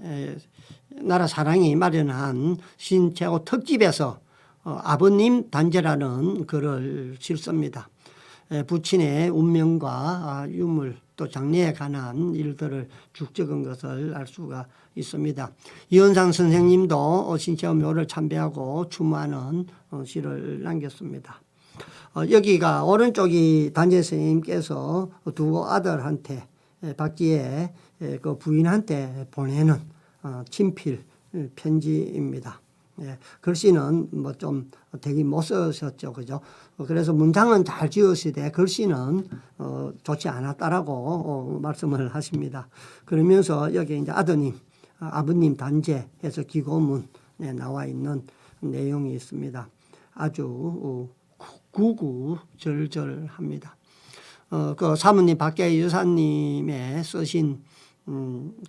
S1: 마련한 신최호 특집에서 아버님 단재라는 글을 실습니다. 부친의 운명과 유물 또 장래에 관한 일들을 쭉 적은 것을 알 수가 있습니다. 이현상 선생님도 신체호 묘를 참배하고 추모하는 시를 남겼습니다. 여기가 오른쪽이 단재 선생님께서 두 아들한테 받기에 그 부인한테 보내는 친필 편지입니다. 글씨는 뭐 좀 되게 못 쓰셨죠, 그죠? 그래서 문장은 잘 지으시되 글씨는 좋지 않았다라고 말씀을 하십니다. 그러면서 여기 이제 아버님 단재해서 기고문에 나와 있는 내용이 있습니다. 아주 구구절절합니다. 그 사모님 박계희 여사님의 쓰신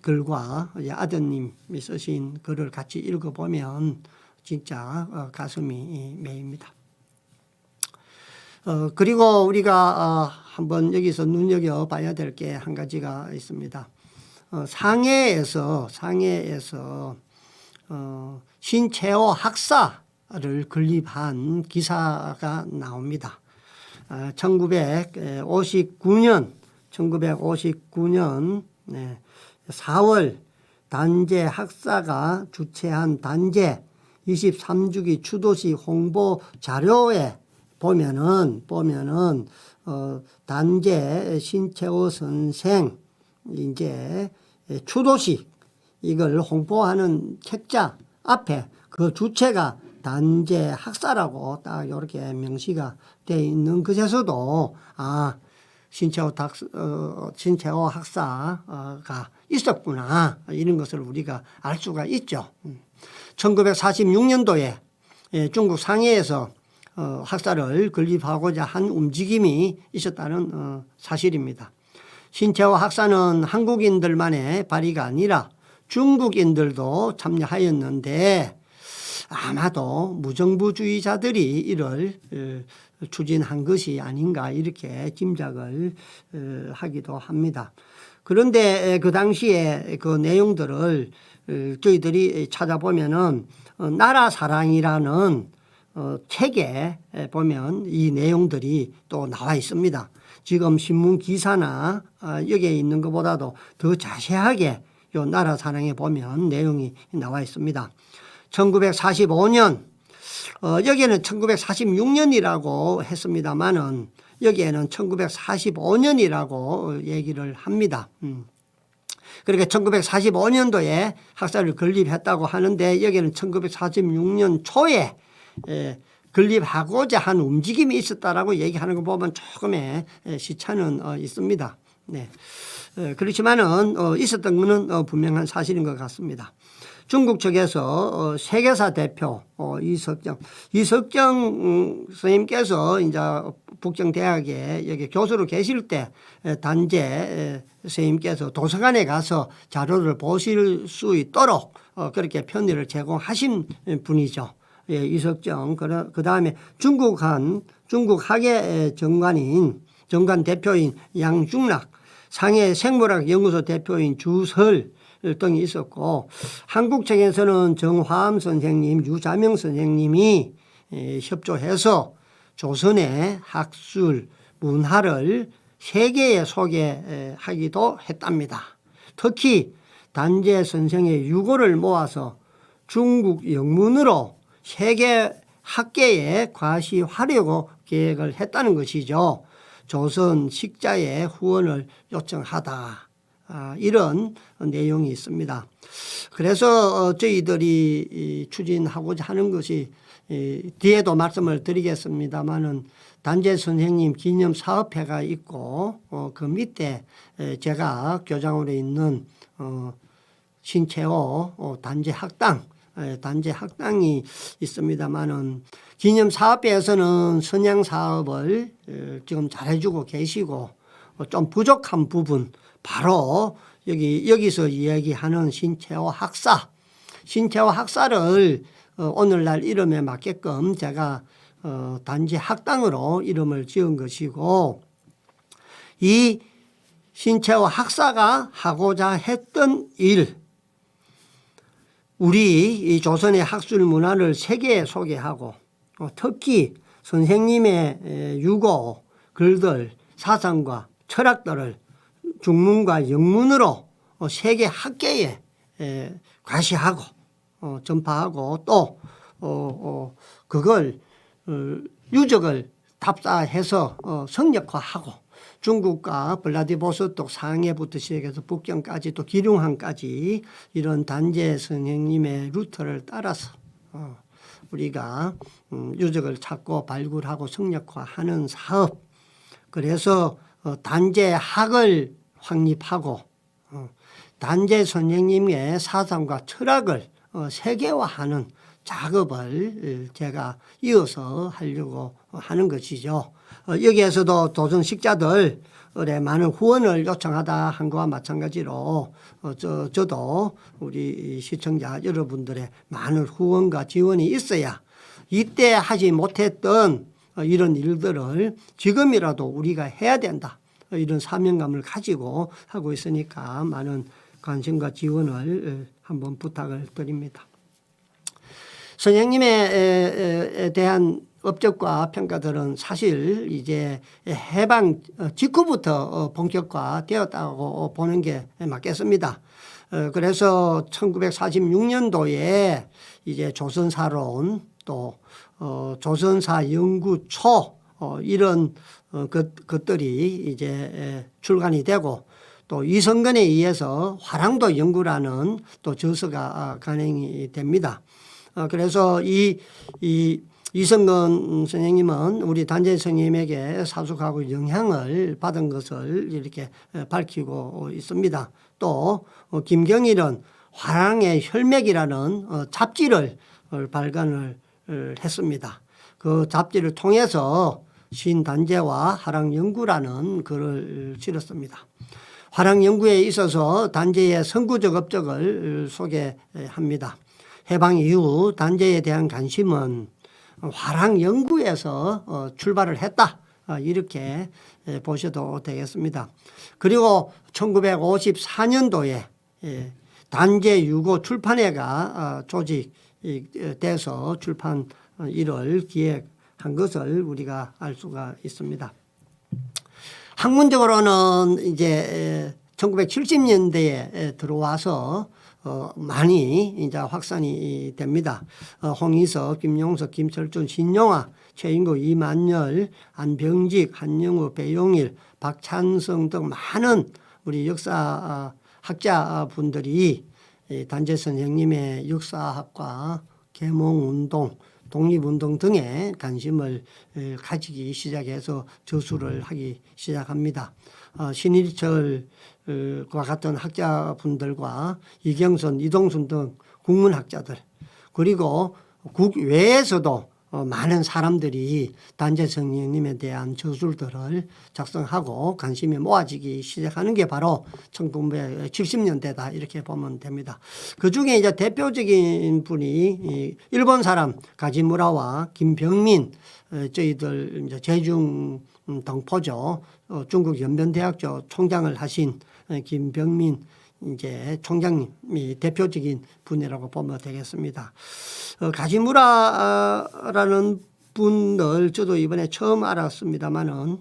S1: 글과 아드님이 쓰신 글을 같이 읽어보면 진짜 가슴이 메입니다. 그리고 우리가 한번 여기서 눈여겨봐야 될 게 한 가지가 있습니다. 상해에서 신채호 학사를 건립한 기사가 나옵니다. 1959년 4월 단재 학사가 주최한 단재 23주기 추도시 홍보 자료에 보면은 단재 신채호 선생 이제 추도식 이걸 홍보하는 책자 앞에 그 주체가 단재 학사라고 딱 이렇게 명시가 되어 있는 것에서도 신채호 학사가 있었구나 이런 것을 우리가 알 수가 있죠. 1946년도에 중국 상해에서 학사를 건립하고자 한 움직임이 있었다는 사실입니다. 신채호 학사는 한국인들만의 발의가 아니라 중국인들도 참여하였는데 아마도 무정부주의자들이 이를 추진한 것이 아닌가 이렇게 짐작을 하기도 합니다. 그런데 그 당시에 그 내용들을 저희들이 찾아보면은 나라사랑이라는 책에 보면 이 내용들이 또 나와 있습니다. 지금 신문 기사나 여기에 있는 것보다도 더 자세하게 요 나라사랑에 보면 내용이 나와 있습니다. 1945년 여기에는 1946년이라고 했습니다만은 여기에는 1945년이라고 얘기를 합니다. 그러니까 1945년도에 학사를 건립했다고 하는데 여기는 1946년 초에 건립하고자 한 움직임이 있었다라고 얘기하는 거 보면 조금의 시차는 있습니다. 네. 그렇지만은 있었던 것은 분명한 사실인 것 같습니다. 중국 측에서 세계사 대표 이석정 선생님께서 이제 북정대학에 여기 교수로 계실 때 단재 선생님께서 도서관에 가서 자료를 보실 수 있도록 그렇게 편의를 제공하신 분이죠. 예, 이석정. 그 다음에 중국 학예 정관 대표인 양중락, 상해 생물학 연구소 대표인 주설 등이 있었고, 한국 측에서는 정화암 선생님, 유자명 선생님이 협조해서 조선의 학술, 문화를 세계에 소개하기도 했답니다. 특히 단재 선생의 유고를 모아서 중국 영문으로 세계 학계에 과시하려고 계획을 했다는 것이죠. 조선 식자의 후원을 요청하다. 이런 내용이 있습니다. 그래서 저희들이 추진하고자 하는 것이 뒤에도 말씀을 드리겠습니다마는 단재 선생님 기념 사업회가 있고 그 밑에 제가 교장으로 있는 신채호 단재 학당이 있습니다마는 기념 사업회에서는 선양 사업을 지금 잘해주고 계시고 좀 부족한 부분 바로 여기서 이야기하는 신채호 학사를 오늘날 이름에 맞게끔 제가 단지 학당으로 이름을 지은 것이고, 이 신채호 학사가 하고자 했던 일, 우리 이 조선의 학술 문화를 세계에 소개하고 특히 선생님의 유고 글들, 사상과 철학들을 중문과 영문으로 세계 학계에 과시하고 전파하고 또 그걸 유적을 답사해서 성역화하고 중국과 블라디보스톡 상해부터 시작해서 북경까지 또 기륭항까지 이런 단재 선생님의 루트를 따라서 우리가 유적을 찾고 발굴하고 성역화하는 사업, 그래서 단재학을 확립하고 단재 선생님의 사상과 철학을 세계화하는 작업을 제가 이어서 하려고 하는 것이죠. 여기에서도 조선 식자들의 많은 후원을 요청하다 한 것과 마찬가지로 저도 우리 시청자 여러분들의 많은 후원과 지원이 있어야 이때 하지 못했던 이런 일들을 지금이라도 우리가 해야 된다, 이런 사명감을 가지고 하고 있으니까 많은 관심과 지원을 한번 부탁을 드립니다. 선생님에 대한 업적과 평가들은 사실 이제 해방 직후부터 본격화되었다고 보는 게 맞겠습니다. 그래서 1946년도에 이제 조선사론 또 조선사 연구초 이런 것들이 이제 출간이 되고 또 이성근에 의해서 화랑도 연구라는 또 저서가 간행이 됩니다. 그래서 이성근 선생님은 우리 단재 선생님에게 사숙하고 영향을 받은 것을 이렇게 밝히고 있습니다. 또 김경일은 화랑의 혈맥이라는 잡지를 발간을 했습니다. 그 잡지를 통해서 신단재와 화랑연구라는 글을 실었습니다. 화랑연구에 있어서 단재의 선구적 업적을 소개합니다. 해방 이후 단재에 대한 관심은 화랑연구에서 출발을 했다, 이렇게 보셔도 되겠습니다. 그리고 1954년도에 단재 유고 출판회가 조직돼서 출판 일을 기획한 것을 우리가 알 수가 있습니다. 학문적으로는 이제 1970년대에 들어와서 많이 이제 확산이 됩니다. 홍희석, 김용석, 김철준, 신용화, 최인구, 이만열, 안병직, 한영우, 배용일, 박찬성 등 많은 우리 역사 학자분들이 단재 선생님의 역사학과 계몽운동, 독립운동 등에 관심을 가지기 시작해서 저술을 하기 시작합니다. 신일철과 같은 학자분들과 이경선, 이동순 등 국문학자들, 그리고 국외에서도 많은 사람들이 단재 선생님에 대한 저술들을 작성하고 관심이 모아지기 시작하는 게 바로 1970년대다, 이렇게 보면 됩니다. 그 중에 이제 대표적인 분이 일본 사람 가지무라와 김병민, 저희들 이제 제중 동포죠. 중국 연변대학교 총장을 하신 김병민 이제 총장님이 대표적인 분이라고 보면 되겠습니다. 가지무라라는 분을 저도 이번에 처음 알았습니다만은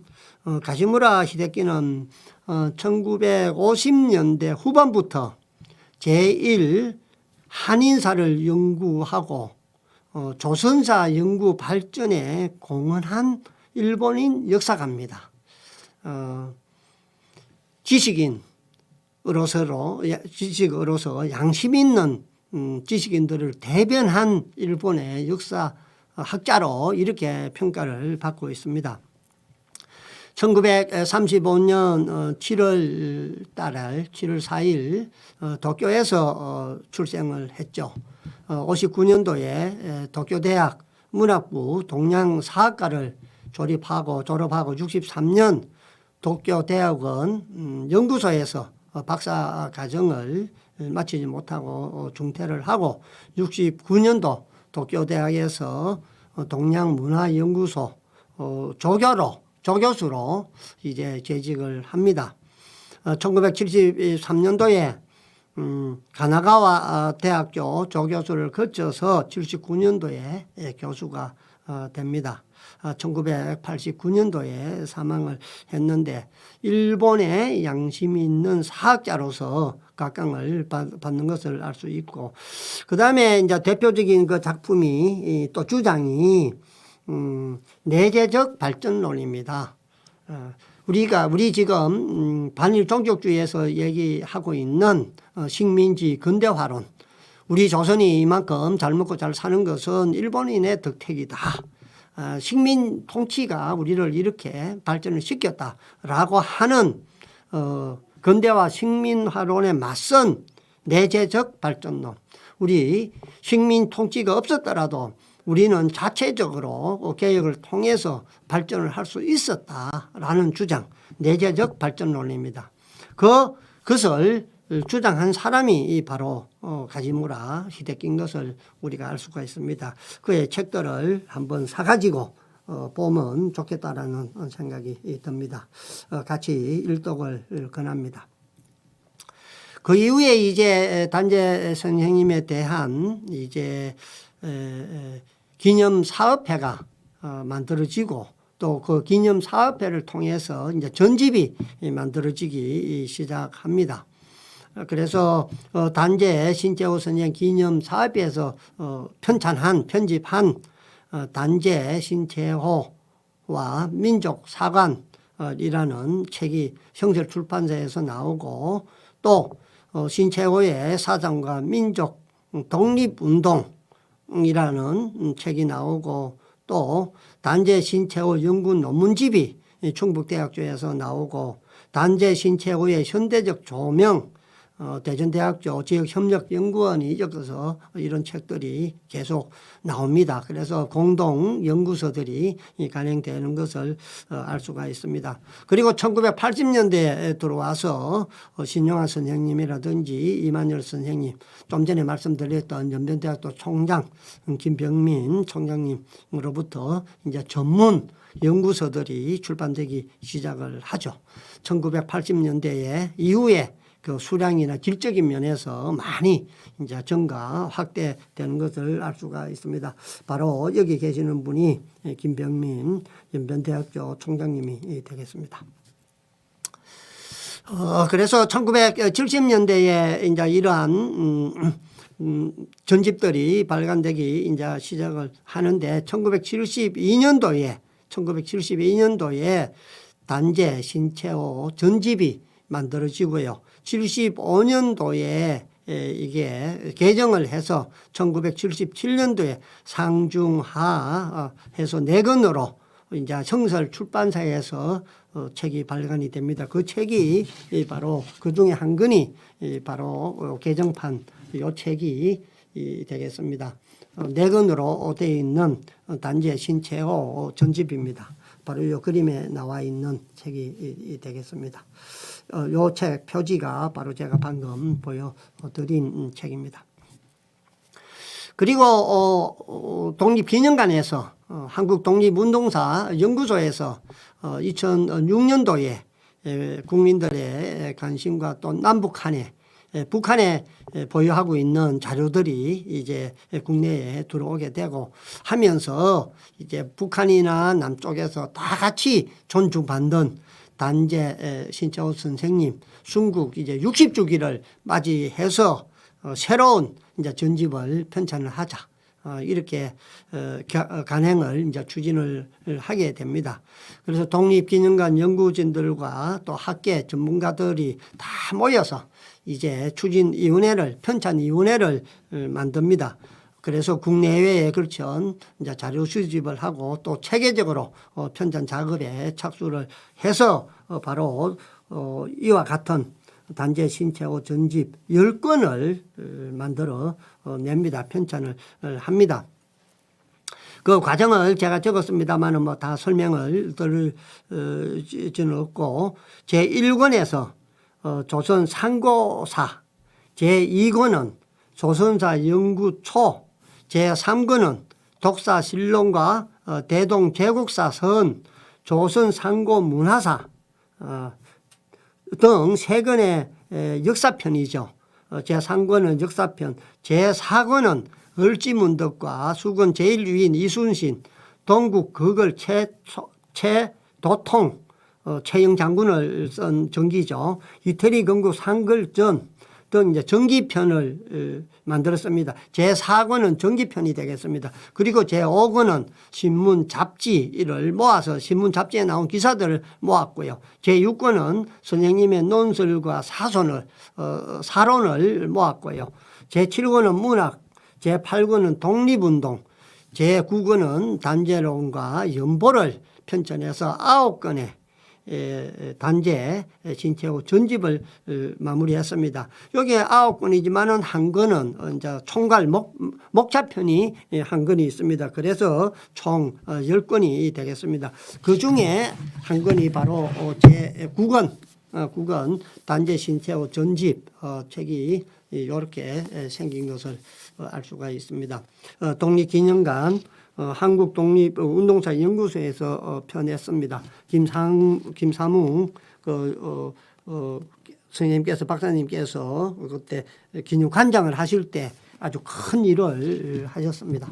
S1: 가지무라 히데키는 1950년대 후반부터 제1 한인사를 연구하고 조선사 연구 발전에 공헌한 일본인 역사가입니다. 지식으로서 양심 있는 지식인들을 대변한 일본의 역사 학자로 이렇게 평가를 받고 있습니다. 1935년 7월 4일 도쿄에서 출생을 했죠. 59년도에 도쿄대학 문학부 동양사학과를 졸업하고 63년 도쿄대학원 연구소에서 박사과정을 마치지 못하고 중퇴를 하고 69년도 도쿄대학에서 동양문화연구소 조교수로 이제 재직을 합니다. 1973년도에 가나가와 대학교 조교수를 거쳐서 79년도에 교수가 됩니다. 1989년도에 사망을 했는데 일본의 양심 있는 사학자로서 각광을 받는 것을 알 수 있고, 그 다음에 이제 대표적인 그 작품이 또 주장이 내재적 발전론입니다. 우리 지금 반일 종족주의에서 얘기하고 있는 식민지 근대화론, 우리 조선이 이만큼 잘 먹고 잘 사는 것은 일본인의 덕택이다. 식민 통치가 우리를 이렇게 발전을 시켰다라고 하는 근대화 식민화론에 맞선 내재적 발전론. 우리 식민 통치가 없었더라도 우리는 자체적으로 개혁을 통해서 발전을 할 수 있었다라는 주장, 내재적 발전론입니다. 그것을 주장한 사람이 바로 가지무라 히데키인 것을 우리가 알 수가 있습니다. 그의 책들을 한번 사가지고 보면 좋겠다라는 생각이 듭니다. 같이 일독을 권합니다. 그 이후에 이제 단재 선생님에 대한 이제 기념 사업회가 만들어지고 또 그 기념 사업회를 통해서 이제 전집이 만들어지기 시작합니다. 그래서 단재 신채호 선생 기념 사업회에서 편집한 단재 신채호와 민족 사관이라는 책이 형철 출판사에서 나오고, 또 신채호의 사상과 민족 독립운동이라는 책이 나오고, 또 단재 신채호 연구 논문집이 충북대학교에서 나오고, 단재 신채호의 현대적 조명 대전대학교 지역협력연구원이 엮어서 이런 책들이 계속 나옵니다. 그래서 공동 연구소들이 간행되는 것을 알 수가 있습니다. 그리고 1980년대에 들어와서 신용환 선생님이라든지 이만열 선생님, 좀 전에 말씀드렸던 연변대학교 총장 김병민 총장님으로부터 이제 전문 연구소들이 출판되기 시작을 하죠. 1980년대에 이후에 그 수량이나 질적인 면에서 많이 이제 증가 확대되는 것을 알 수가 있습니다. 바로 여기 계시는 분이 김병민 연변대학교 총장님이 되겠습니다. 그래서 1970년대에 이제 이러한 전집들이 발간되기 이제 시작을 하는데 1972년도에 단재 신채호 전집이 만들어지고요. 75년도에 이게 개정을 해서 1977년도에 상중하 해서 4권으로 이제 형설 출판사에서 책이 발간이 됩니다. 그 책이 바로 그 중에 한 권이 바로 개정판 이 책이 되겠습니다. 4권으로 되어 있는 단재 신채호 전집입니다. 바로 이 그림에 나와 있는 책이 되겠습니다. 이 책 표지가 바로 제가 방금 보여드린 책입니다. 그리고 독립기념관에서 한국독립운동사 연구소에서 2006년도에 국민들의 관심과 또 남북한에 북한에 보유하고 있는 자료들이 이제 국내에 들어오게 되고 하면서 이제 북한이나 남쪽에서 다 같이 존중받는 단재 신채호 선생님 순국 이제 60주기를 맞이해서 새로운 이제 전집을 편찬을 하자. 이렇게 간행을 이제 추진을 하게 됩니다. 그래서 독립기념관 연구진들과 또 학계 전문가들이 다 모여서 이제 추진위원회를, 편찬위원회를 만듭니다. 그래서 국내외에 걸쳐 이제 자료 수집을 하고 또 체계적으로 편찬 작업에 착수를 해서 바로 이와 같은 단재 신채호 전집 10권을 만들어 냅니다. 편찬을 합니다. 그 과정을 제가 적었습니다만 뭐 다 설명을 드릴 수는 없고 제1권에서 조선 상고사, 제2권은 조선사 연구초, 제3권은 독사실론과 대동제국사선, 조선상고문화사 등 3권의 역사편이죠. 제3권은 역사편, 제4권은 을지문덕과 수건 제1위인 이순신, 동국 거걸 최도통, 최영 장군을 쓴 전기죠. 이태리 건국 상글전 등 이제 전기편을 만들었습니다. 제4권은 전기편이 되겠습니다. 그리고 제5권은 신문 잡지를 모아서 신문 잡지에 나온 기사들을 모았고요. 제6권은 선생님의 논설과 사론을 모았고요. 제7권은 문학, 제8권은 독립운동, 제9권은 단재론과 연보를 편찬해서 9권의 단재 신채호 전집을 마무리했습니다. 여기에 9권이지만은 한 권은 이제 총괄 목차편이 한 권이 있습니다. 그래서 총 10권이 되겠습니다. 그 중에 한 권이 바로 제9권 단재 신채호 전집 책이 이렇게 생긴 것을 알 수가 있습니다. 독립기념관 한국독립운동사 연구소에서 편했습니다. 김사뭉 선생님께서 박사님께서 그때 기념관장을 하실 때 아주 큰 일을 하셨습니다.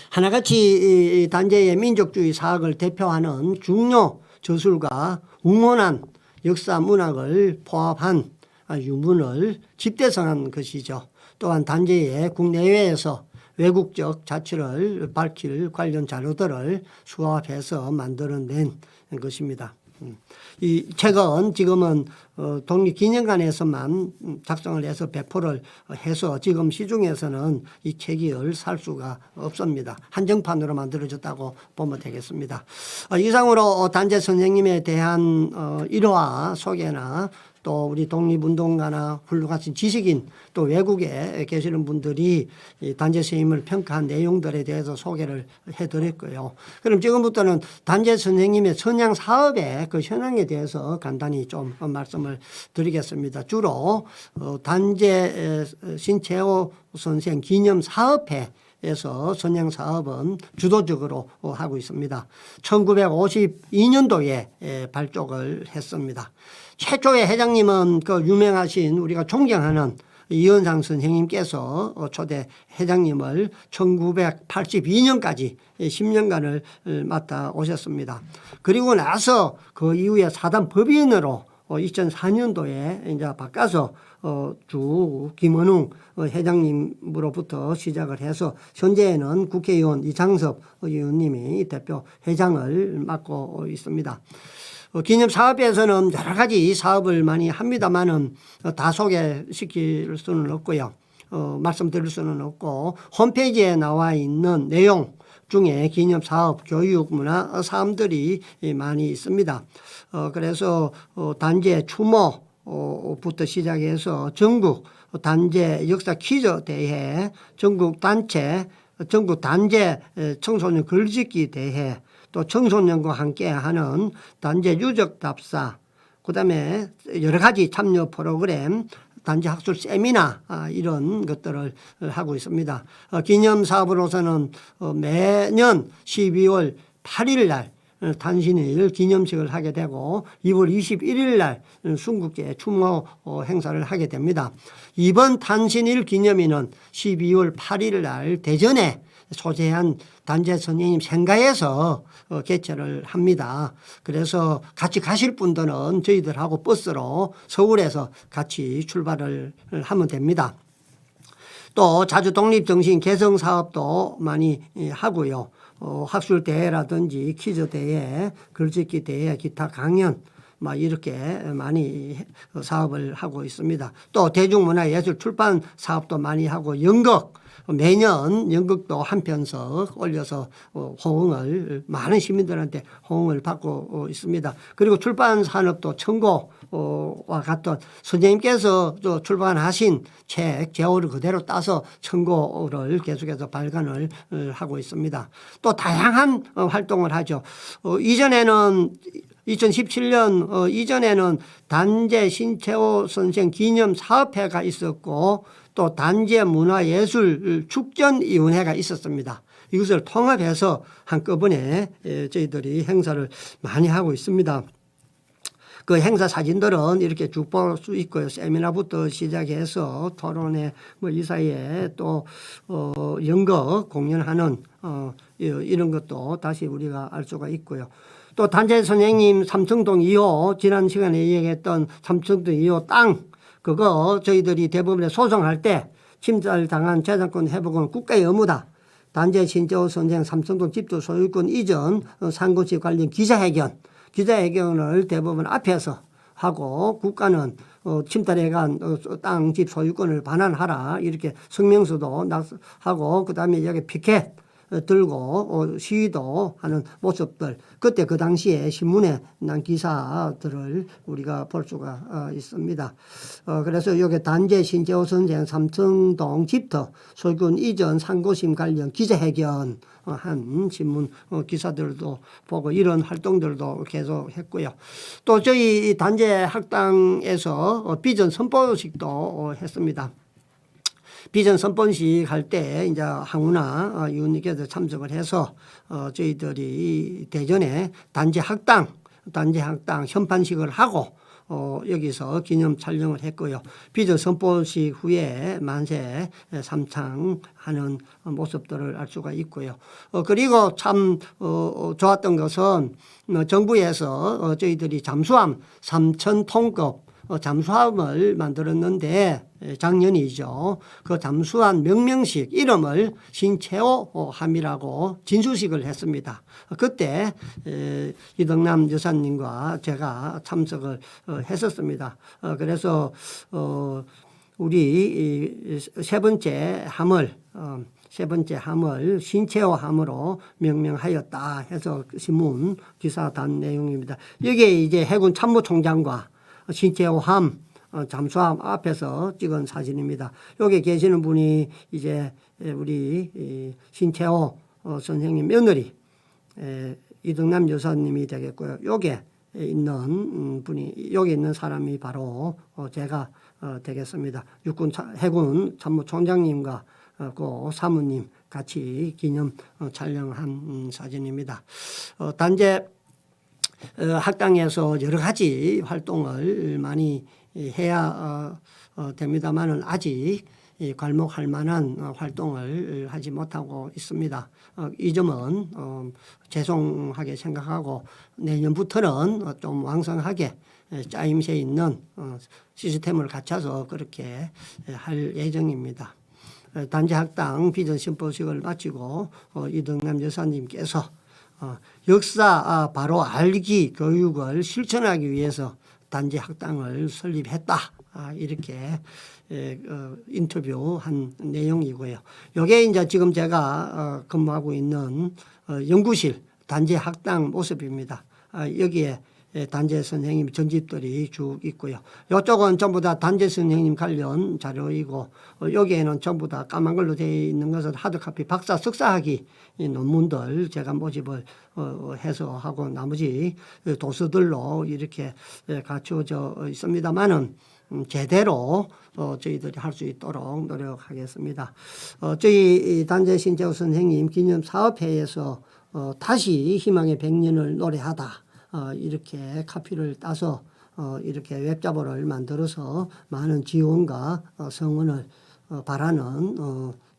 S1: 하나같이 단재의 민족주의 사학을 대표하는 중요 저술과 웅원한 역사 문학을 포함한 유문을 집대성한 것이죠. 또한 단재의 국내외에서 외국적 자취를 밝힐 관련 자료들을 수합해서 만들어낸 것입니다. 이 책은 지금은 독립기념관에서만 작성을 해서 배포를 해서 지금 시중에서는 이 책이 살 수가 없습니다. 한정판으로 만들어졌다고 보면 되겠습니다. 이상으로 단재 선생님에 대한 일화 소개나 또 우리 독립운동가나 훌륭하신 지식인 또 외국에 계시는 분들이 단재 선생님을 평가한 내용들에 대해서 소개를 해드렸고요. 그럼 지금부터는 단재 선생님의 선양 사업의 그 현황에 대해서 간단히 좀 말씀을 드리겠습니다. 주로 단재 신채호 선생 기념 사업회에서 선양 사업은 주도적으로 하고 있습니다. 1952년도에 발족을 했습니다. 최초의 회장님은 그 유명하신 우리가 존경하는 이현상 선생님께서 초대 회장님을 1982년까지 10년간을 맡아 오셨습니다. 그리고 나서 그 이후에 사단 법인으로 2004년도에 이제 바꿔서 주 김원웅 회장님으로부터 시작을 해서 현재는 국회의원 이장섭 의원님이 대표 회장을 맡고 있습니다. 기념사업에서는 여러 가지 사업을 많이 합니다만은 다 소개시킬 수는 없고요. 말씀드릴 수는 없고 홈페이지에 나와 있는 내용 중에 기념사업, 교육, 문화 사업들이 많이 있습니다. 그래서 단재 추모부터 시작해서 전국 단재 역사 퀴즈 대회, 전국 단재 청소년 글짓기 대회, 또 청소년과 함께하는 단재 유적 답사, 그다음에 여러 가지 참여 프로그램, 단재 학술 세미나 이런 것들을 하고 있습니다. 기념 사업으로서는 매년 12월 8일 날 단신일 기념식을 하게 되고 2월 21일 날 순국제 추모 행사를 하게 됩니다. 이번 단신일 기념일은 12월 8일 날 대전에 소재한 단재 선생님 생가에서 개최를 합니다. 그래서 같이 가실 분들은 저희들하고 버스로 서울에서 같이 출발을 하면 됩니다. 또 자주 독립정신 개성 사업도 많이 하고요. 학술 대회라든지 퀴즈 대회, 글짓기 대회, 기타 강연 이렇게 많이 사업을 하고 있습니다. 또 대중문화예술 출판 사업도 많이 하고 연극, 매년 연극도 한 편씩 올려서 호응을 많은 시민들한테 호응을 받고 있습니다. 그리고 출판 산업도 청고와 같은 선생님께서 출판하신 책 제호를 그대로 따서 청고를 계속해서 발간을 하고 있습니다. 또 다양한 활동을 하죠. 이전에는 2017년 이전에는 단재 신채호 선생 기념 사업회가 있었고 또 단재 문화예술 축전위원회가 있었습니다. 이것을 통합해서 한꺼번에 저희들이 행사를 많이 하고 있습니다. 그 행사 사진들은 이렇게 쭉 볼 수 있고요. 세미나부터 시작해서 토론회 이 사이에 또 연극 공연하는 이런 것도 다시 우리가 알 수가 있고요. 또 단재 선생님 삼청동 2호 지난 시간에 얘기했던 삼청동 2호 땅 그거 저희들이 대법원에 소송할 때 침탈 당한 재산권 회복은 국가의 의무다. 단재 신채호 선생 삼청동 집도 소유권 이전 상고시 관련 기자회견을 대법원 앞에서 하고 국가는 침탈해간 땅 집 소유권을 반환하라 이렇게 성명서도 하고 그다음에 여기 피켓 들고 시위도 하는 모습들 그때 그 당시에 신문에 난 기사들을 우리가 볼 수가 있습니다. 그래서 여기 단재 신채호 선생 삼청동 집터 소유권 이전 상고심 관련 기자회견 한 신문 기사들도 보고 이런 활동들도 계속 했고요. 또 저희 단재 학당에서 비전 선포식도 했습니다. 비전 선포식 할 때 이제 항우나 위원님께서 참석을 해서 저희들이 대전에 단재 학당 현판식을 하고 여기서 기념 촬영을 했고요. 비전 선포식 후에 만세 삼창하는 모습들을 알 수가 있고요. 그리고 참 좋았던 것은 정부에서 저희들이 잠수함 3,000톤급 잠수함을 만들었는데 작년이죠. 그 잠수함 명명식 이름을 신채호 함이라고 진수식을 했습니다. 그때 이덕남 여사님과 제가 참석을 했었습니다. 그래서 우리 세 번째 함을 신채호 함으로 명명하였다 해서 신문 기사 단 내용입니다. 여기에 이제 해군 참모총장과 신채호 함 잠수함 앞에서 찍은 사진입니다. 여기 계시는 분이 이제 우리 신채호 선생님 며느리 이덕남 여사님이 되겠고요. 여기에 있는 분이 여기 있는 사람이 바로 제가 되겠습니다. 해군 참모총장님과 그 사모님 같이 기념 촬영한 사진입니다. 단재 학당에서 여러 가지 활동을 많이 해야 됩니다만은 아직 괄목할 만한 활동을 하지 못하고 있습니다. 이 점은 죄송하게 생각하고 내년부터는 좀 왕성하게 짜임새 있는 시스템을 갖춰서 그렇게 할 예정입니다. 단재 학당 비전 선포식을 마치고 이덕남 여사님께서 역사 바로 알기 교육을 실천하기 위해서 단재 학당을 설립했다. 이렇게 인터뷰한 내용이고요. 이게 이제 지금 제가 근무하고 있는 연구실 단재 학당 모습입니다. 여기에 단재 선생님 전집들이 쭉 있고요. 이쪽은 전부 다 단재 선생님 관련 자료이고 여기에는 전부 다 까만 걸로 되어 있는 것은 하드카피 박사 석사학위 논문들 제가 모집을 해서 하고 나머지 도서들로 이렇게 갖추어져 있습니다만은 제대로 저희들이 할 수 있도록 노력하겠습니다. 저희 단재 신채호 선생님 기념사업회에서 다시 희망의 100년을 노래하다 이렇게 카피를 따서 이렇게 웹자보를 만들어서 많은 지원과 성원을 바라는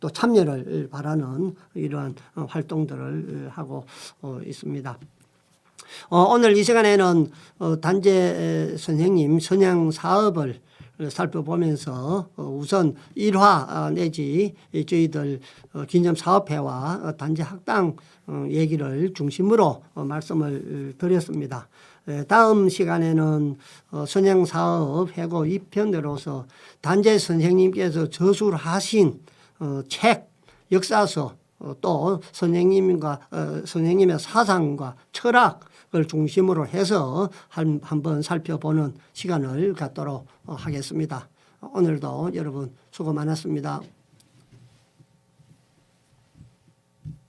S1: 또 참여를 바라는 이러한 활동들을 하고 있습니다. 오늘 이 시간에는 단재 선생님 선양 사업을 살펴보면서 우선 일화 내지 저희들 기념사업회와 단재 학당 얘기를 중심으로 말씀을 드렸습니다. 다음 시간에는 선양사업 회고 2편으로서 단재 선생님께서 저술하신 책 역사서 또 선생님의 사상과 철학을 중심으로 해서 한번 살펴보는 시간을 갖도록 하겠습니다. 오늘도 여러분 수고 많았습니다.